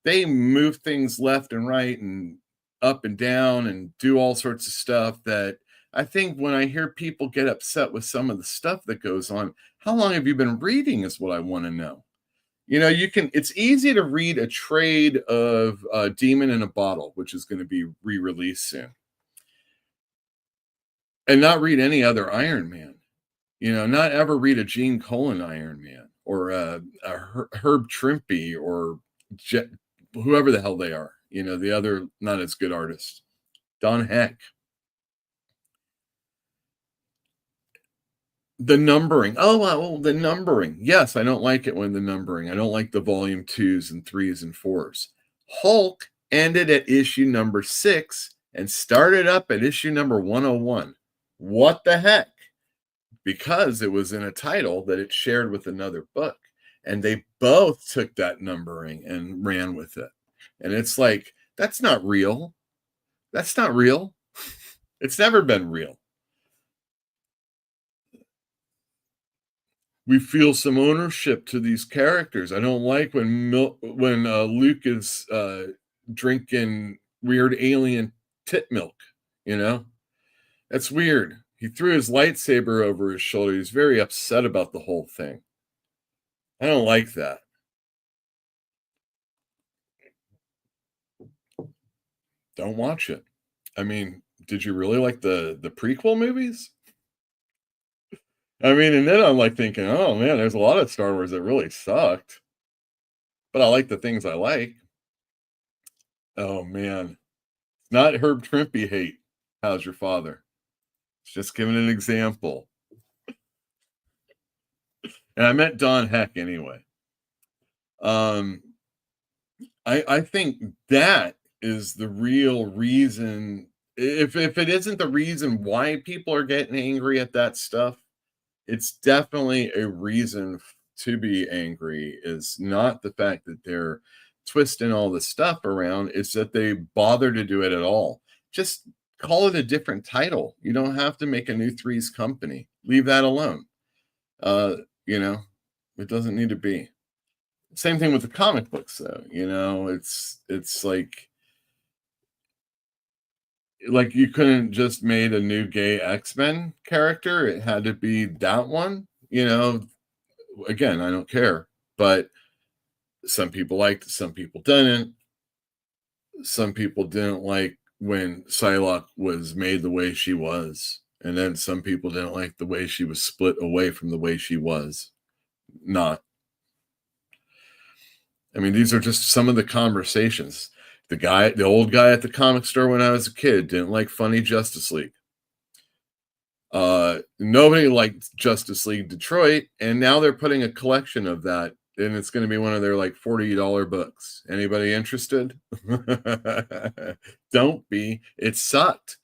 they move things left and right and up and down and do all sorts of stuff that I think when I hear people get upset with some of the stuff that goes on, how long have you been reading is what I want to know. You know, it's easy to read a trade of Demon in a Bottle, which is going to be re-released soon, and not read any other Iron Man. You know, not ever read a Gene Colan Iron Man or a Herb Trimpe or whoever the hell they are. You know, the other not as good artist, Don Heck. The numbering. Oh, the numbering. Yes, I don't like it when the numbering. I don't like the volume 2s and 3s and 4s. Hulk ended at issue number 6 and started up at issue number 101. What the heck? Because it was in a title that it shared with another book. And they both took that numbering and ran with it. And it's like, that's not real. That's not real. It's never been real. We feel some ownership to these characters. I don't like when Luke is drinking weird alien tit milk, you know? That's weird. He threw his lightsaber over his shoulder. He's very upset about the whole thing. I don't like that. Don't watch it. I mean, did you really like the prequel movies? I mean, and then I'm like thinking, oh man, there's a lot of Star Wars that really sucked. But I like the things I like. Oh man. Not Herb Trimpe hate. How's your father? It's just giving an example. And I meant Don Heck anyway. I think that is the real reason. If it isn't the reason why people are getting angry at that stuff, it's definitely a reason to be angry. Is not the fact that they're twisting all the stuff around, it's that they bother to do it at all. Just call it a different title. You don't have to make a new Threes Company. Leave that alone. You know, it doesn't need to be. Same thing with the comic books, though. You know, it's like you couldn't just made a new gay X-Men character. It had to be that one. You know, again, I don't care, but some people liked it, some people didn't. Some people didn't like when Psylocke was made the way she was, and then some people didn't like the way she was split away from the way she was. Not. I mean, these are just some of the conversations. The old guy at the comic store when I was a kid didn't like Funny Justice League. Nobody liked Justice League Detroit, and now they're putting a collection of that, and it's going to be one of their like $40 books. Anybody interested? Don't be. It sucked.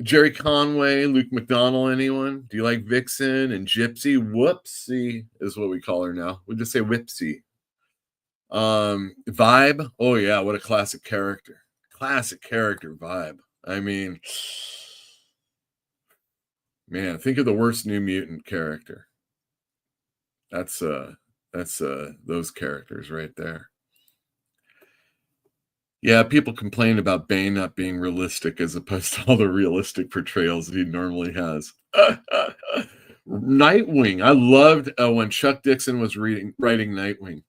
Jerry Conway, Luke McDonnell, anyone? Do you like Vixen and Gypsy? Whoopsie is what we call her now. We just say Whipsy. Vibe. Oh yeah, what a classic character. Classic character, Vibe. I mean, man, think of the worst New Mutant character. That's those characters right there. Yeah, people complain about Bane not being realistic as opposed to all the realistic portrayals that he normally has. Nightwing. I loved when Chuck Dixon was writing Nightwing.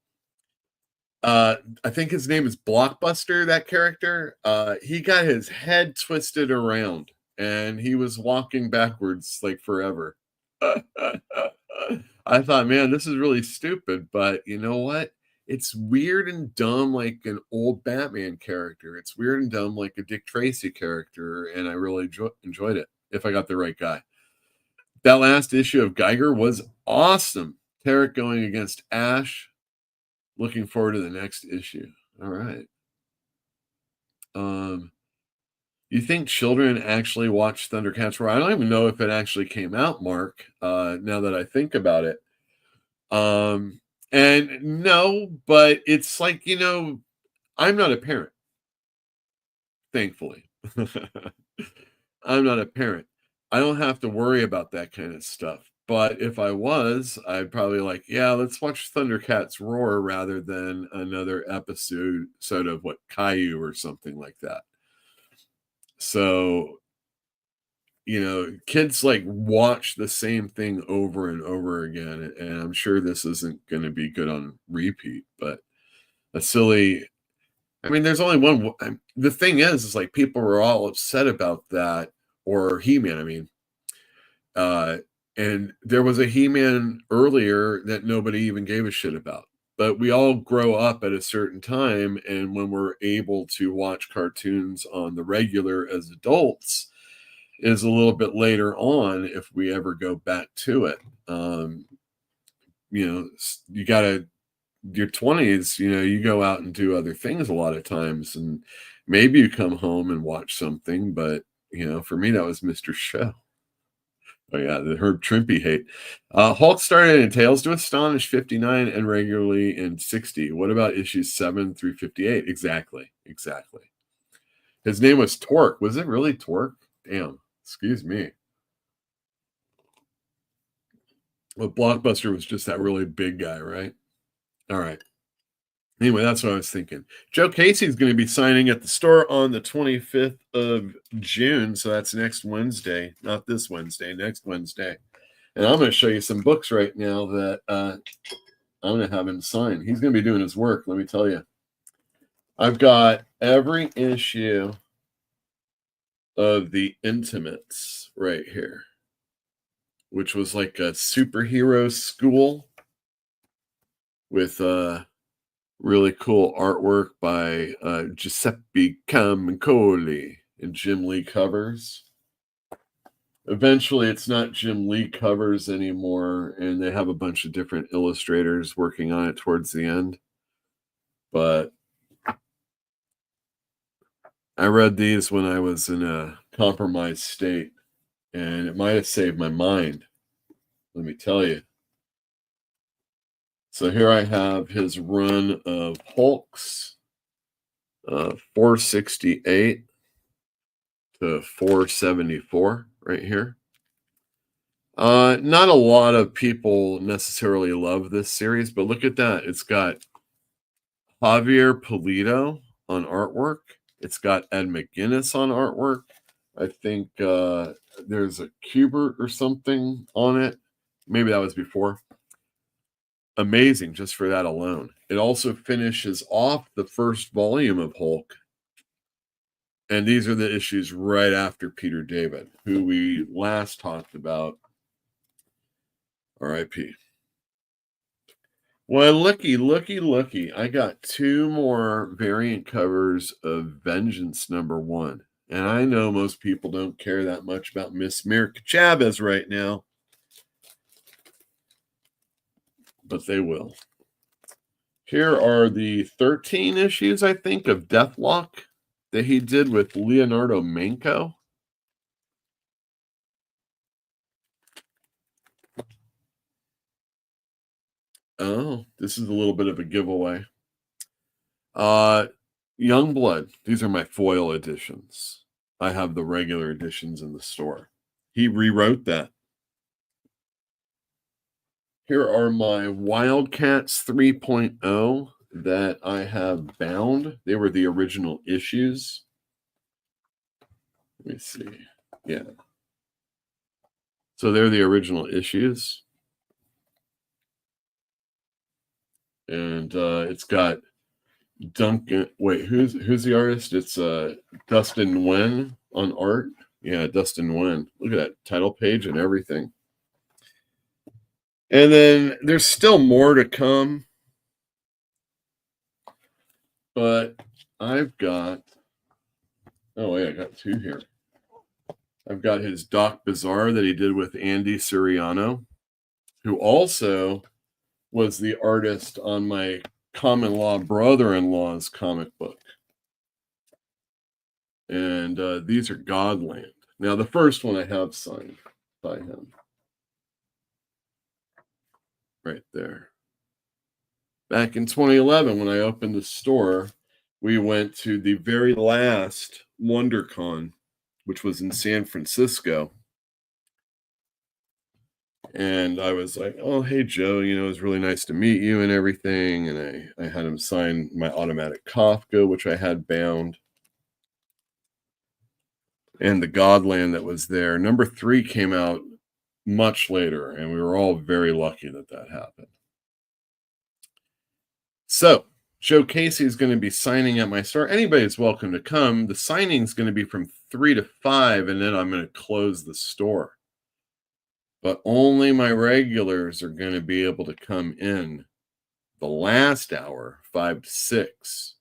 I think his name is Blockbuster, that character. He got his head twisted around and he was walking backwards like forever. I thought, man, this is really stupid, but you know what? It's weird and dumb like an old Batman character. It's weird and dumb like a Dick Tracy character, and I really enjoyed it if I got the right guy. That last issue of Geiger was awesome. Tarek going against Ash. Looking forward to the next issue. All right. You think children actually watch Thundercats Roar? I don't even know if it actually came out, Mark, now that I think about it. And no, but it's like, I'm not a parent, thankfully. I'm not a parent. I don't have to worry about that kind of stuff. But if I was, I'd probably yeah, let's watch Thundercats Roar rather than another episode of what, Caillou or something like that. So, kids watch the same thing over and over again. And I'm sure this isn't going to be good on repeat, but a silly, there's only one. The thing is people were all upset about that, or He-Man, and there was a He-Man earlier that nobody even gave a shit about. But we all grow up at a certain time, and when we're able to watch cartoons on the regular as adults is a little bit later on, if we ever go back to it. You gotta, your 20s, you go out and do other things a lot of times, and maybe you come home and watch something, but for me that was Mr. Show. Oh yeah, the Herb Trimpe hate. Hulk started in Tales to Astonish 59 and regularly in 60. What about issues 7 through 58? Exactly. His name was Torque. Was it really Torque? Damn. Excuse me. Well, Blockbuster was just that really big guy, right? All right. Anyway, that's what I was thinking. Joe Casey's going to be signing at the store on the 25th of June. So that's next Wednesday. Not this Wednesday, next Wednesday. And I'm going to show you some books right now that I'm going to have him sign. He's going to be doing his work, let me tell you. I've got every issue of the Intimates right here, which was like a superhero school with really cool artwork by Giuseppe Camicoli and Jim Lee covers. Eventually, it's not Jim Lee covers anymore, and they have a bunch of different illustrators working on it towards the end. But I read these when I was in a compromised state, and it might have saved my mind, let me tell you. So here I have his run of Hulks, 468 to 474 right here. Not a lot of people necessarily love this series, but look at that. It's got Javier Pulido on artwork. It's got Ed McGuinness on artwork. I think there's a Kubert or something on it. Maybe that was before. Amazing just for that alone. It also finishes off the first volume of Hulk. And these are the issues right after Peter David, who we last talked about. R.I.P. Well, looky. I got 2 more variant covers of Vengeance #1. And I know most people don't care that much about Miss Mirka Chavez right now, but they will. Here are the 13 issues, I think, of Deathlock that he did with Leonardo Manco. Oh, this is a little bit of a giveaway. Youngblood. These are my foil editions. I have the regular editions in the store. He rewrote that. Here are my Wildcats 3.0 that I have bound. They were the original issues. Let me see. Yeah. So they're the original issues. And it's got Duncan. Wait, who's the artist? It's Dustin Nguyen on art. Yeah, Dustin Nguyen. Look at that title page and everything. And then there's still more to come. But I've got, oh wait, I got 2 here. I've got his Doc Bazaar that he did with Andy Siriano, who also was the artist on my common law brother-in-law's comic book. And these are Godland. Now, the first one I have signed by him. Right there. Back in 2011, when I opened the store, we went to the very last WonderCon, which was in San Francisco. And I was like, oh, hey, Joe, you know, it was really nice to meet you and everything. And I had him sign my automatic Kafka, which I had bound. And the Godland that was there. Number 3 came out much later, and we were all very lucky that that happened. So, Joe Casey is going to be signing at my store. Anybody's welcome to come. The signing is going to be from 3 to 5, and then I'm going to close the store. But only my regulars are going to be able to come in the last hour, 5 to 6,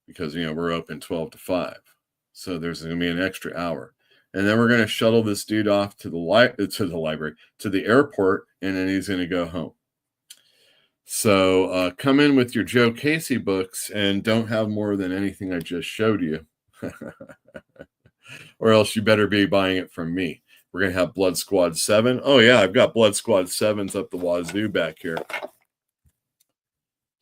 because, you know, we're open 12 to 5. So there's going to be an extra hour. And then we're going to shuttle this dude off to the library, to the airport, and then he's going to go home. So come in with your Joe Casey books and don't have more than anything I just showed you. Or else you better be buying it from me. We're going to have Blood Squad 7. Oh, yeah, I've got Blood Squad 7s up the wazoo back here.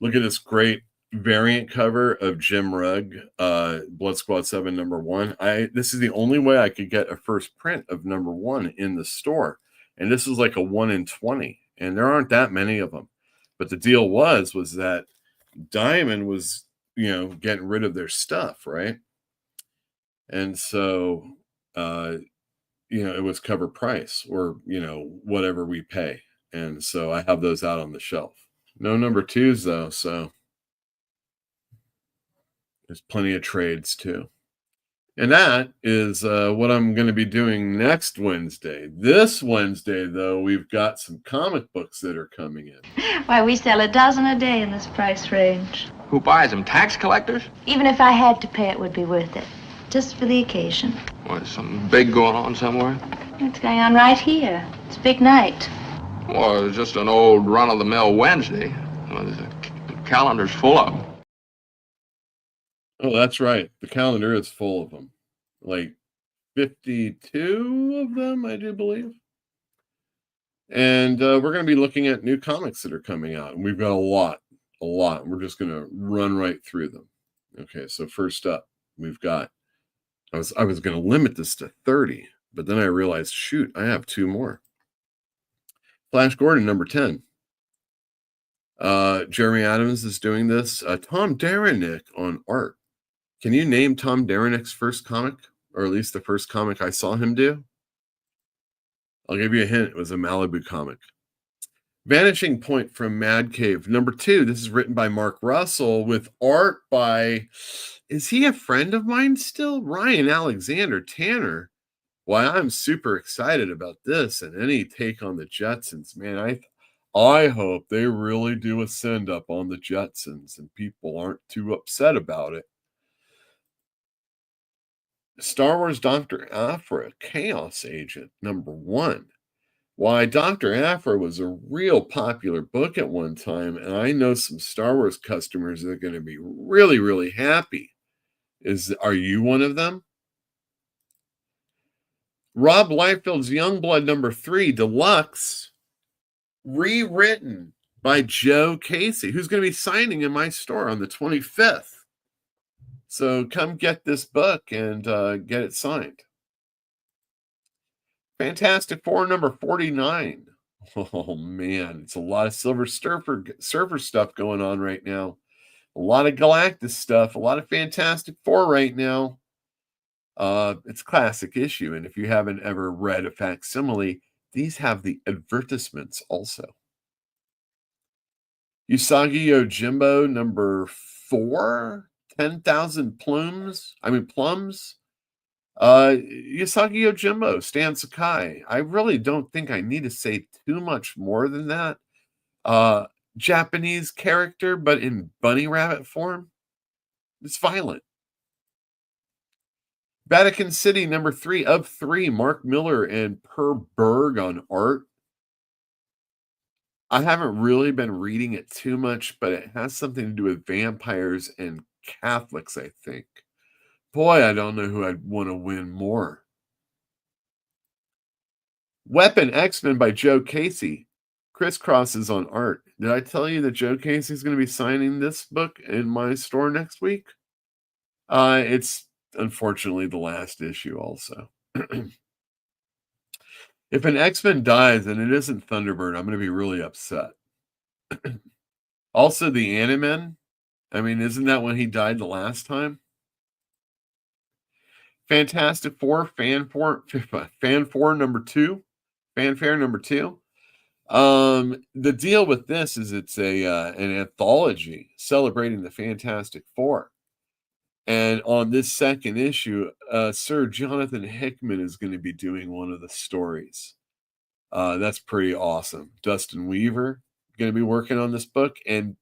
Look at this great variant cover of Jim Rugg, Blood Squad 7 number 1. This is the only way I could get a first print of number 1 in the store. And this is like a 1 in 20. And there aren't that many of them. But the deal was that Diamond was, you know, getting rid of their stuff, right? And so, you know, it was cover price or, you know, whatever we pay. And so I have those out on the shelf. No number 2s, though, so there's plenty of trades, too. And that is what I'm going to be doing next Wednesday. This Wednesday, though, we've got some comic books that are coming in. Why, we sell a dozen a day in this price range. Who buys them? Tax collectors? Even if I had to pay, it would be worth it. Just for the occasion. What, is something big going on somewhere? It's going on right here. It's a big night. Well, it's just an old run-of-the-mill Wednesday. Well, the calendar's full of them. Oh, that's right. The calendar is full of them. Like 52 of them, I do believe. And we're going to be looking at new comics that are coming out. And we've got a lot. We're just going to run right through them. Okay, so first up, we've got, I was going to limit this to 30, but then I realized, shoot, I have 2 more. Flash Gordon, number 10. Jeremy Adams is doing this. Tom Derenick on art. Can you name Tom Derenick's first comic, or at least the first comic I saw him do? I'll give you a hint. It was a Malibu comic. Vanishing Point from Mad Cave, number 2. This is written by Mark Russell with art by, is he a friend of mine still? Ryan Alexander Tanner. Why, I'm super excited about this and any take on the Jetsons. Man, I hope they really do a send-up on the Jetsons and people aren't too upset about it. Star Wars Dr. Aphra, Chaos Agent, number 1. Why, Dr. Aphra was a real popular book at one time, and I know some Star Wars customers that are going to be really, really happy. Are you one of them? Rob Liefeld's Youngblood number 3, Deluxe, rewritten by Joe Casey, who's going to be signing in my store on the 25th. So come get this book and get it signed. Fantastic Four number 49. Oh, man. It's a lot of Silver Surfer stuff going on right now. A lot of Galactus stuff. A lot of Fantastic Four right now. It's a classic issue. And if you haven't ever read a facsimile, these have the advertisements also. Usagi Yojimbo number 4. 10,000 plums. Usagi Yojimbo, Stan Sakai. I really don't think I need to say too much more than that. Japanese character, but in bunny rabbit form. It's violent. Vatican City, number 3 of 3, Mark Miller and Per Berg on art. I haven't really been reading it too much, but it has something to do with vampires and Catholics, I think. Boy, I don't know who I'd want to win more. Weapon X-Men by Joe Casey. Crisscross is on art. Did I tell you that Joe Casey is going to be signing this book in my store next week? It's unfortunately the last issue also. If an X-Men dies and it isn't Thunderbird, I'm going to be really upset. Also, the Animen. I mean, isn't that when he died the last time? Fantastic Four, Fanfare number 2. The deal with this is it's an anthology celebrating the Fantastic Four. And on this second issue, Sir Jonathan Hickman is going to be doing one of the stories. That's pretty awesome. Dustin Weaver going to be working on this book, and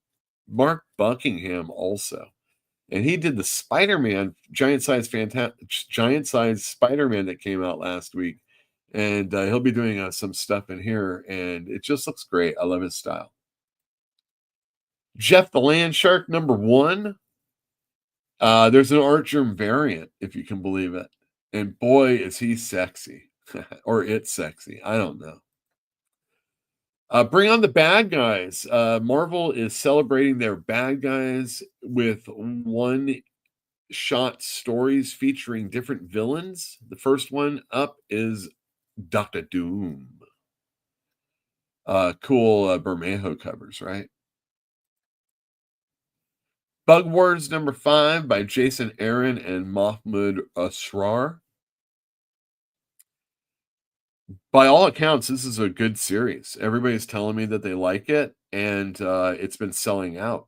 Mark Buckingham also. And he did the Spider-Man, giant-sized Spider-Man that came out last week. And he'll be doing some stuff in here, and it just looks great. I love his style. Jeff the Land Shark, number 1. There's an Art Germ variant, if you can believe it. And boy, is he sexy. Or it's sexy. I don't know. Bring on the bad guys. Marvel is celebrating their bad guys with one-shot stories featuring different villains. The first one up is Dr. Doom. Cool Bermejo covers, right? Bug Wars number 5 by Jason Aaron and Mahmoud Asrar. By all accounts, this is a good series. Everybody's telling me that they like it, and it's been selling out.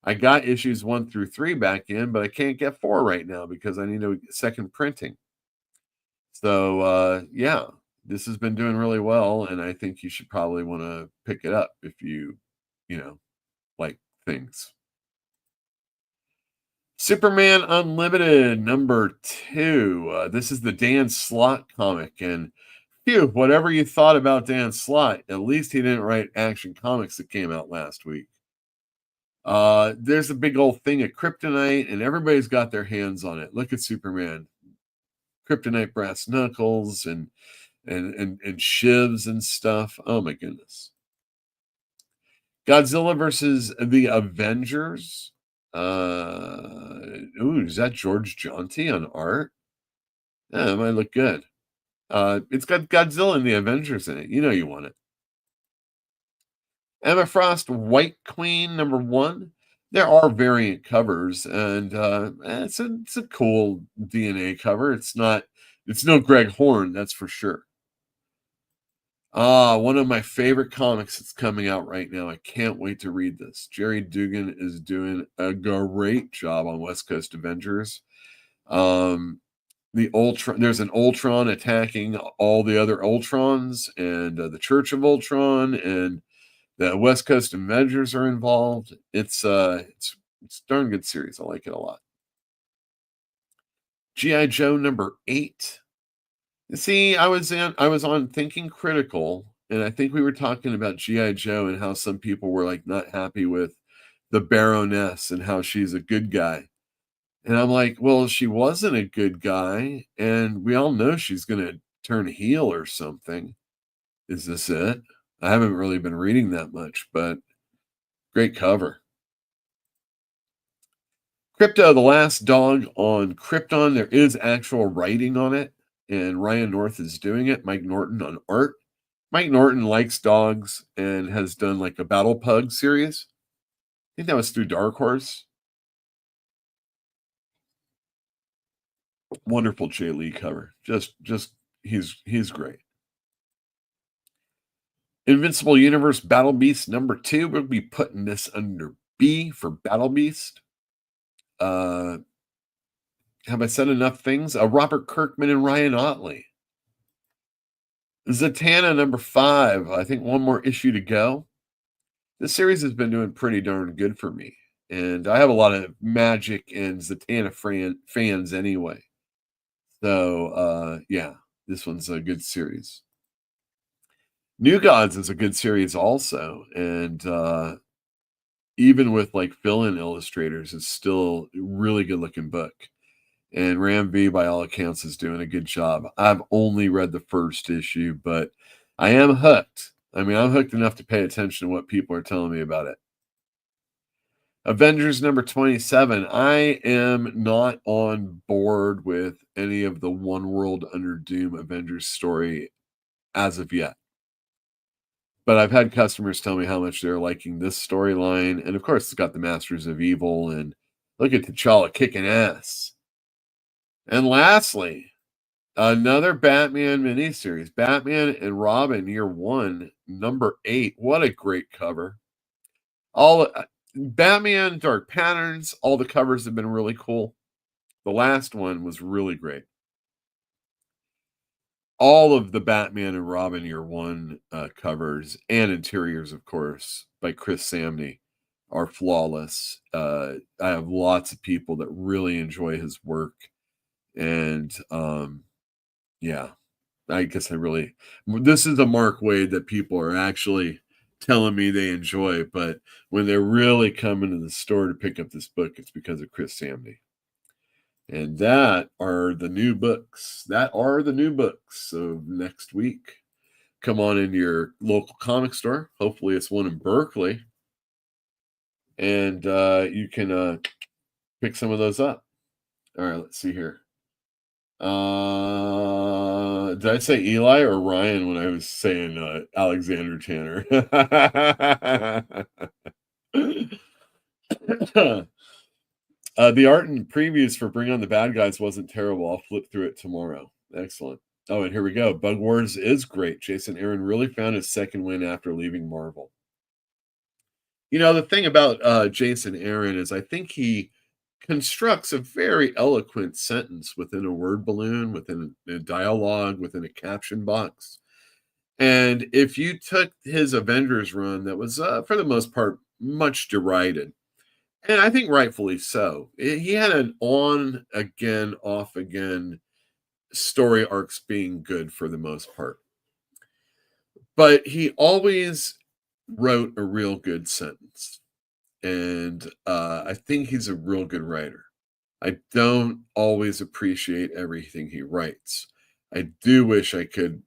I got issues 1 through 3 back in, but I can't get 4 right now because I need a second printing. So, yeah, this has been doing really well, and I think you should probably want to pick it up if you like things. Superman Unlimited number 2. This is the Dan Slott comic, and phew, whatever you thought about Dan Slott, at least he didn't write Action Comics that came out last week. There's a big old thing of kryptonite, and everybody's got their hands on it. Look at Superman. Kryptonite brass knuckles and shivs and stuff. Oh my goodness. Godzilla versus the Avengers. Is that George Jonty on art? Yeah, that might look good. It's got Godzilla and the Avengers in it. You know you want it. Emma Frost, White Queen, number 1. There are variant covers, and it's a cool DNA cover. It's no Greg Horn, that's for sure. One of my favorite comics that's coming out right now. I can't wait to read this. Jerry Dugan is doing a great job on West Coast Avengers. There's an Ultron attacking all the other Ultrons, and the Church of Ultron, and the West Coast Avengers are involved. It's a darn good series. I like it a lot. G.I. Joe number 8. See, I was on Thinking Critical, and I think we were talking about G.I. Joe and how some people were like not happy with the Baroness and how she's a good guy. And I'm like, well, she wasn't a good guy, and we all know she's going to turn heel or something. Is this it? I haven't really been reading that much, but great cover. Crypto, the Last Dog on Krypton. There is actual writing on it, and Ryan North is doing it. Mike Norton on art. Mike Norton likes dogs and has done like a Battle Pug series. I think that was through Dark Horse. Wonderful Jay Lee cover. Just he's great. Invincible Universe Battle Beast number 2. We'll be putting this under B for Battle Beast. Have I said enough things? Robert Kirkman and Ryan Otley. Zatanna number 5. I think one more issue to go. This series has been doing pretty darn good for me. And I have a lot of Magic and Zatanna fans anyway. So yeah, this one's a good series. New Gods is a good series also, and even with like fill-in illustrators, it's still a really good looking book. And Ram V, by all accounts, is doing a good job. I've only read the first issue, but I am hooked. I mean, I'm hooked enough to pay attention to what people are telling me about it. Avengers number 27. I am not on board with any of the One World Under Doom Avengers story as of yet. But I've had customers tell me how much they're liking this storyline. And of course, it's got the Masters of Evil and look at T'Challa kicking ass. And lastly, another Batman miniseries, Batman and Robin Year One, number 8. What a great cover! All Batman Dark Patterns. All the covers have been really cool. The last one was really great. All of the Batman and Robin Year One covers and interiors, of course, by Chris Samney, are flawless. I have lots of people that really enjoy his work, and yeah, I guess this is a Mark Waid that people are actually telling me they enjoy, but when they're really coming to the store to pick up this book, it's because of Chris Samney. And that are the new books. So next week, come on into your local comic store. Hopefully it's one in Berkeley. And you can pick some of those up. All right, let's see here. Did I say Eli or Ryan when I was saying Alexander Tanner? The art and previews for Bring on the Bad Guys wasn't terrible. I'll flip through it tomorrow. Excellent. Oh, and here we go. Bug Wars is great. Jason Aaron really found his second win after leaving Marvel. You know, the thing about Jason Aaron is I think he constructs a very eloquent sentence within a word balloon, within a dialogue, within a caption box. And if you took his Avengers run that was, for the most part, much derided, and I think rightfully so. He had an on again, off again story arcs being good for the most part. But he always wrote a real good sentence. And I think he's a real good writer. I don't always appreciate everything he writes. I do wish I could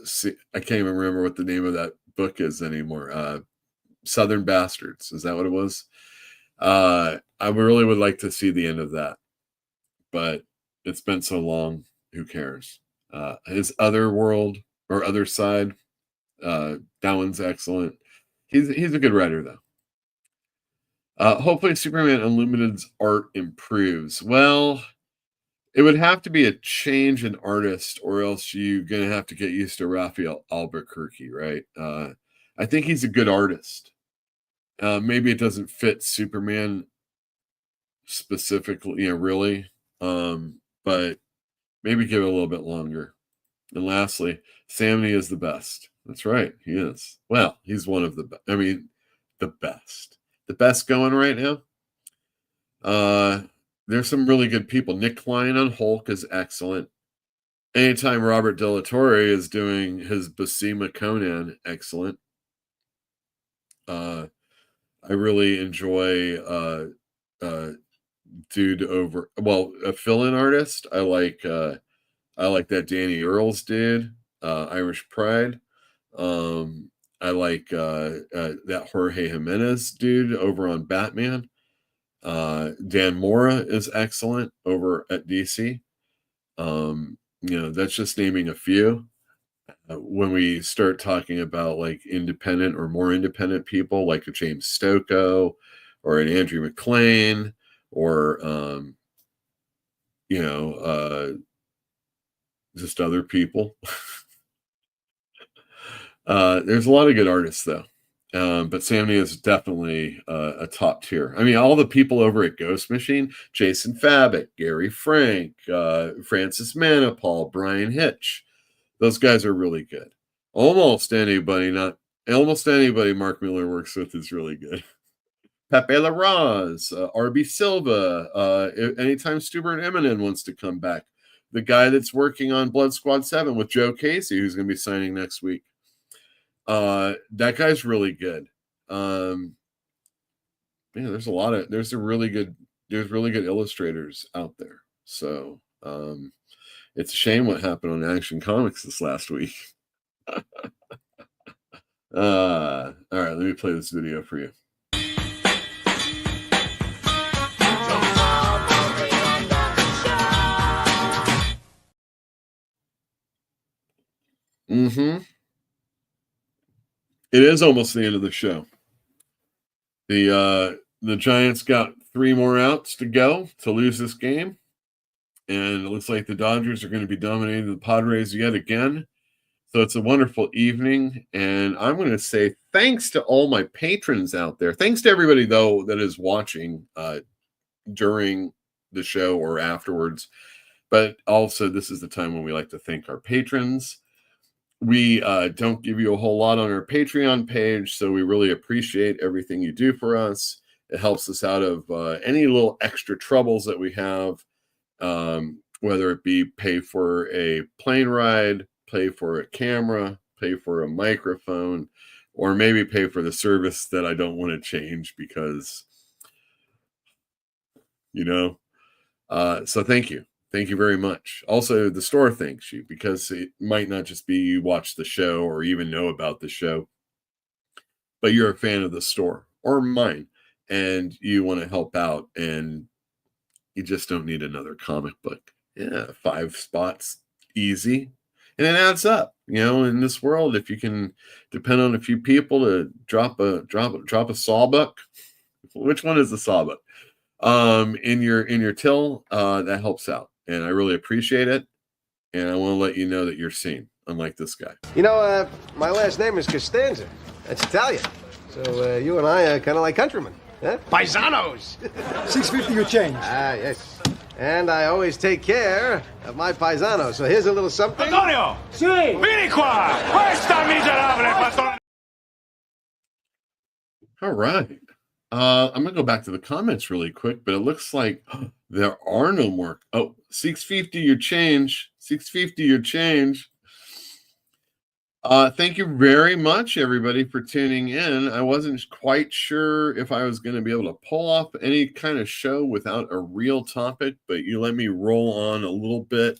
see. I can't even remember what the name of that book is anymore. Southern Bastards. Is that what it was? I really would like to see the end of that, but it's been so long. Who cares? His Other World or Other Side, that one's excellent. He's a good writer though. Hopefully Superman Unlimited's art improves. Well, it would have to be a change in artist, or else you're gonna have to get used to Raphael Albuquerque, right? I think he's a good artist. Maybe it doesn't fit Superman specifically, really. But maybe give it a little bit longer. And lastly, Samney is the best. That's right, he is. Well, he's one of the best. I mean, the best. The best going right now. There's some really good people. Nick Klein on Hulk is excellent. Anytime Robert De La Torre is doing his Buscema Conan, excellent. I really enjoy dude over a fill-in artist. I like that Danny Earls dude, Irish Pride. I like that Jorge Jimenez dude over on Batman. Dan Mora is excellent over at DC. That's just naming a few. When we start talking about like independent or more independent people, like a James Stokoe or an Andrew McLean, or just other people. There's a lot of good artists though. But Samney is definitely a top tier. I mean, all the people over at Ghost Machine, Jason Fabic, Gary Frank, Francis Manipal, Brian Hitch, those guys are really good. Almost anybody Mark Miller works with is really good. Pepe Larraz, RB Silva, anytime Stuart Eminem wants to come back, the guy that's working on Blood Squad 7 with Joe Casey, who's going to be signing next week. That guy's really good. There's really good illustrators out there. So it's a shame what happened on Action Comics this last week. All right, let me play this video for you. It is almost the end of the show. The Giants got 3 more outs to go to lose this game. And it looks like the Dodgers are going to be dominating the Padres yet again. So it's a wonderful evening. And I'm going to say thanks to all my patrons out there. Thanks to everybody, though, that is watching during the show or afterwards. But also, this is the time when we like to thank our patrons. We don't give you a whole lot on our Patreon page, so we really appreciate everything you do for us. It helps us out of any little extra troubles that we have, whether it be pay for a plane ride, pay for a camera, pay for a microphone, or maybe pay for the service that I don't want to change because, so thank you. Thank you very much. Also, the store thanks you because it might not just be you watch the show or even know about the show, but you're a fan of the store or mine and you want to help out and you just don't need another comic book. Yeah, 5 spots, easy. And it adds up, in this world, if you can depend on a few people to drop a sawbuck. Which one is the sawbuck? In your till, that helps out. And I really appreciate it. And I want to let you know that you're seen, unlike this guy. My last name is Costanza. That's Italian. So you and I are kind of like countrymen. Huh? Paisanos! $6.50 your change. Ah, yes. And I always take care of my paisano. So here's a little something. Antonio! Sì! Vieni qua! Questa miserabile patron... All right. I'm going to go back to the comments really quick, but it looks like there are no more. Oh, $6.50 your change. $6.50 your change. Thank you very much, everybody, for tuning in. I wasn't quite sure if I was going to be able to pull off any kind of show without a real topic, but you let me roll on a little bit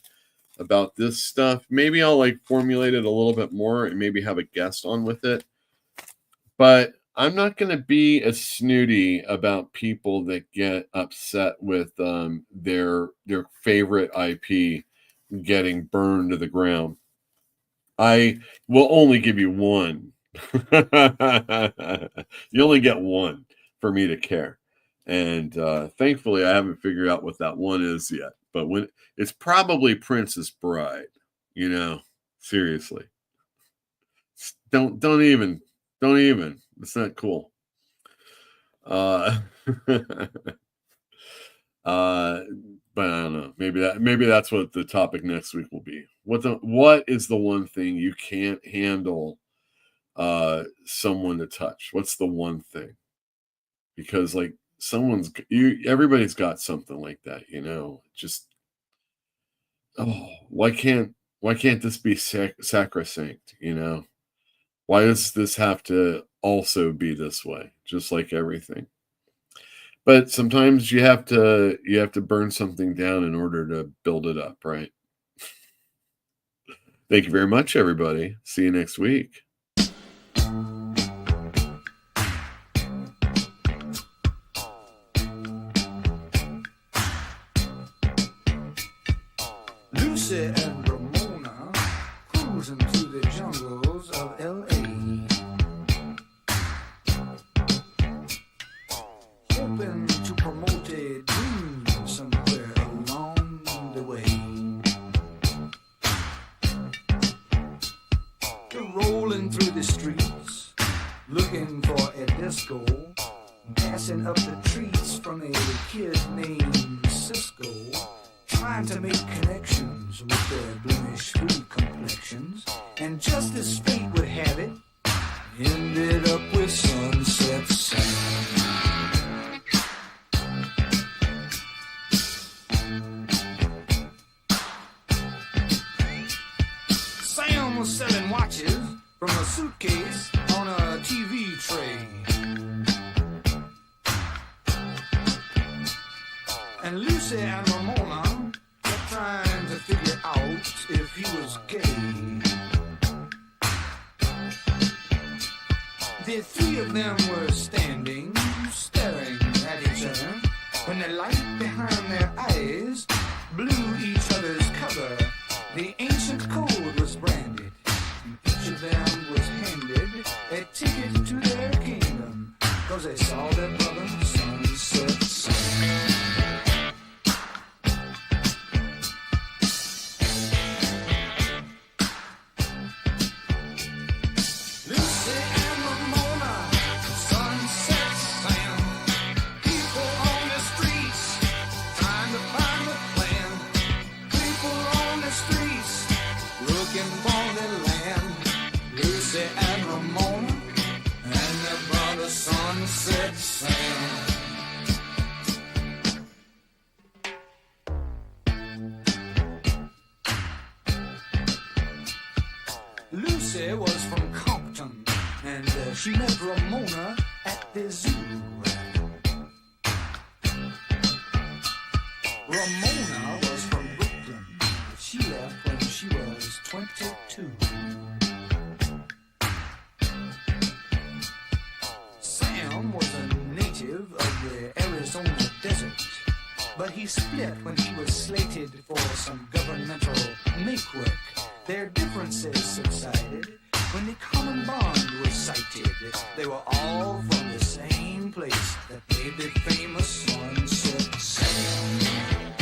about this stuff. Maybe I'll formulate it a little bit more and maybe have a guest on with it. But I'm not going to be as snooty about people that get upset with their favorite IP getting burned to the ground. I will only give you one. You only get one for me to care. And thankfully, I haven't figured out what that one is yet. But when it's probably Princess Bride, seriously. Don't even. It's not cool. But I don't know. Maybe that's what the topic next week will be. What is the one thing you can't handle someone to touch? What's the one thing? Because everybody's got something like that, Just why can't this be sacrosanct, Why does this have to also be this way, just like everything? But sometimes you have to burn something down in order to build it up, right? Thank you very much, everybody. See you next week. Lucy and Ramona cruising through the jungles of L.A. Hoping to promote a dream somewhere along the way. They're rolling through the streets, looking for a disco, passing up the treats from a kid named Cisco, trying to make connections with their blemish-free complexions, and just as fate would have it, ended up with Sunset Sound. was selling watches from a suitcase on a TV tray. And Lucy and Ramona kept trying to figure out if he was gay. The three of them were standing, staring at each other, when the light behind their eyes blew each other's cover. The ancient code was branded, and each of them was handed a ticket to their kingdom, 'cause they saw their brother sunset sun. Sunset Sam. Lucy was from Compton, and she met Ramona at the zoo. Ramona was from Brooklyn. She left when she was 22. Sam was a native of the Arizona desert, but he split when he was slated for some governmental make-work. Their differences subsided when the common bond was sighted. They were all from the same place that made the famous Sunset Sam.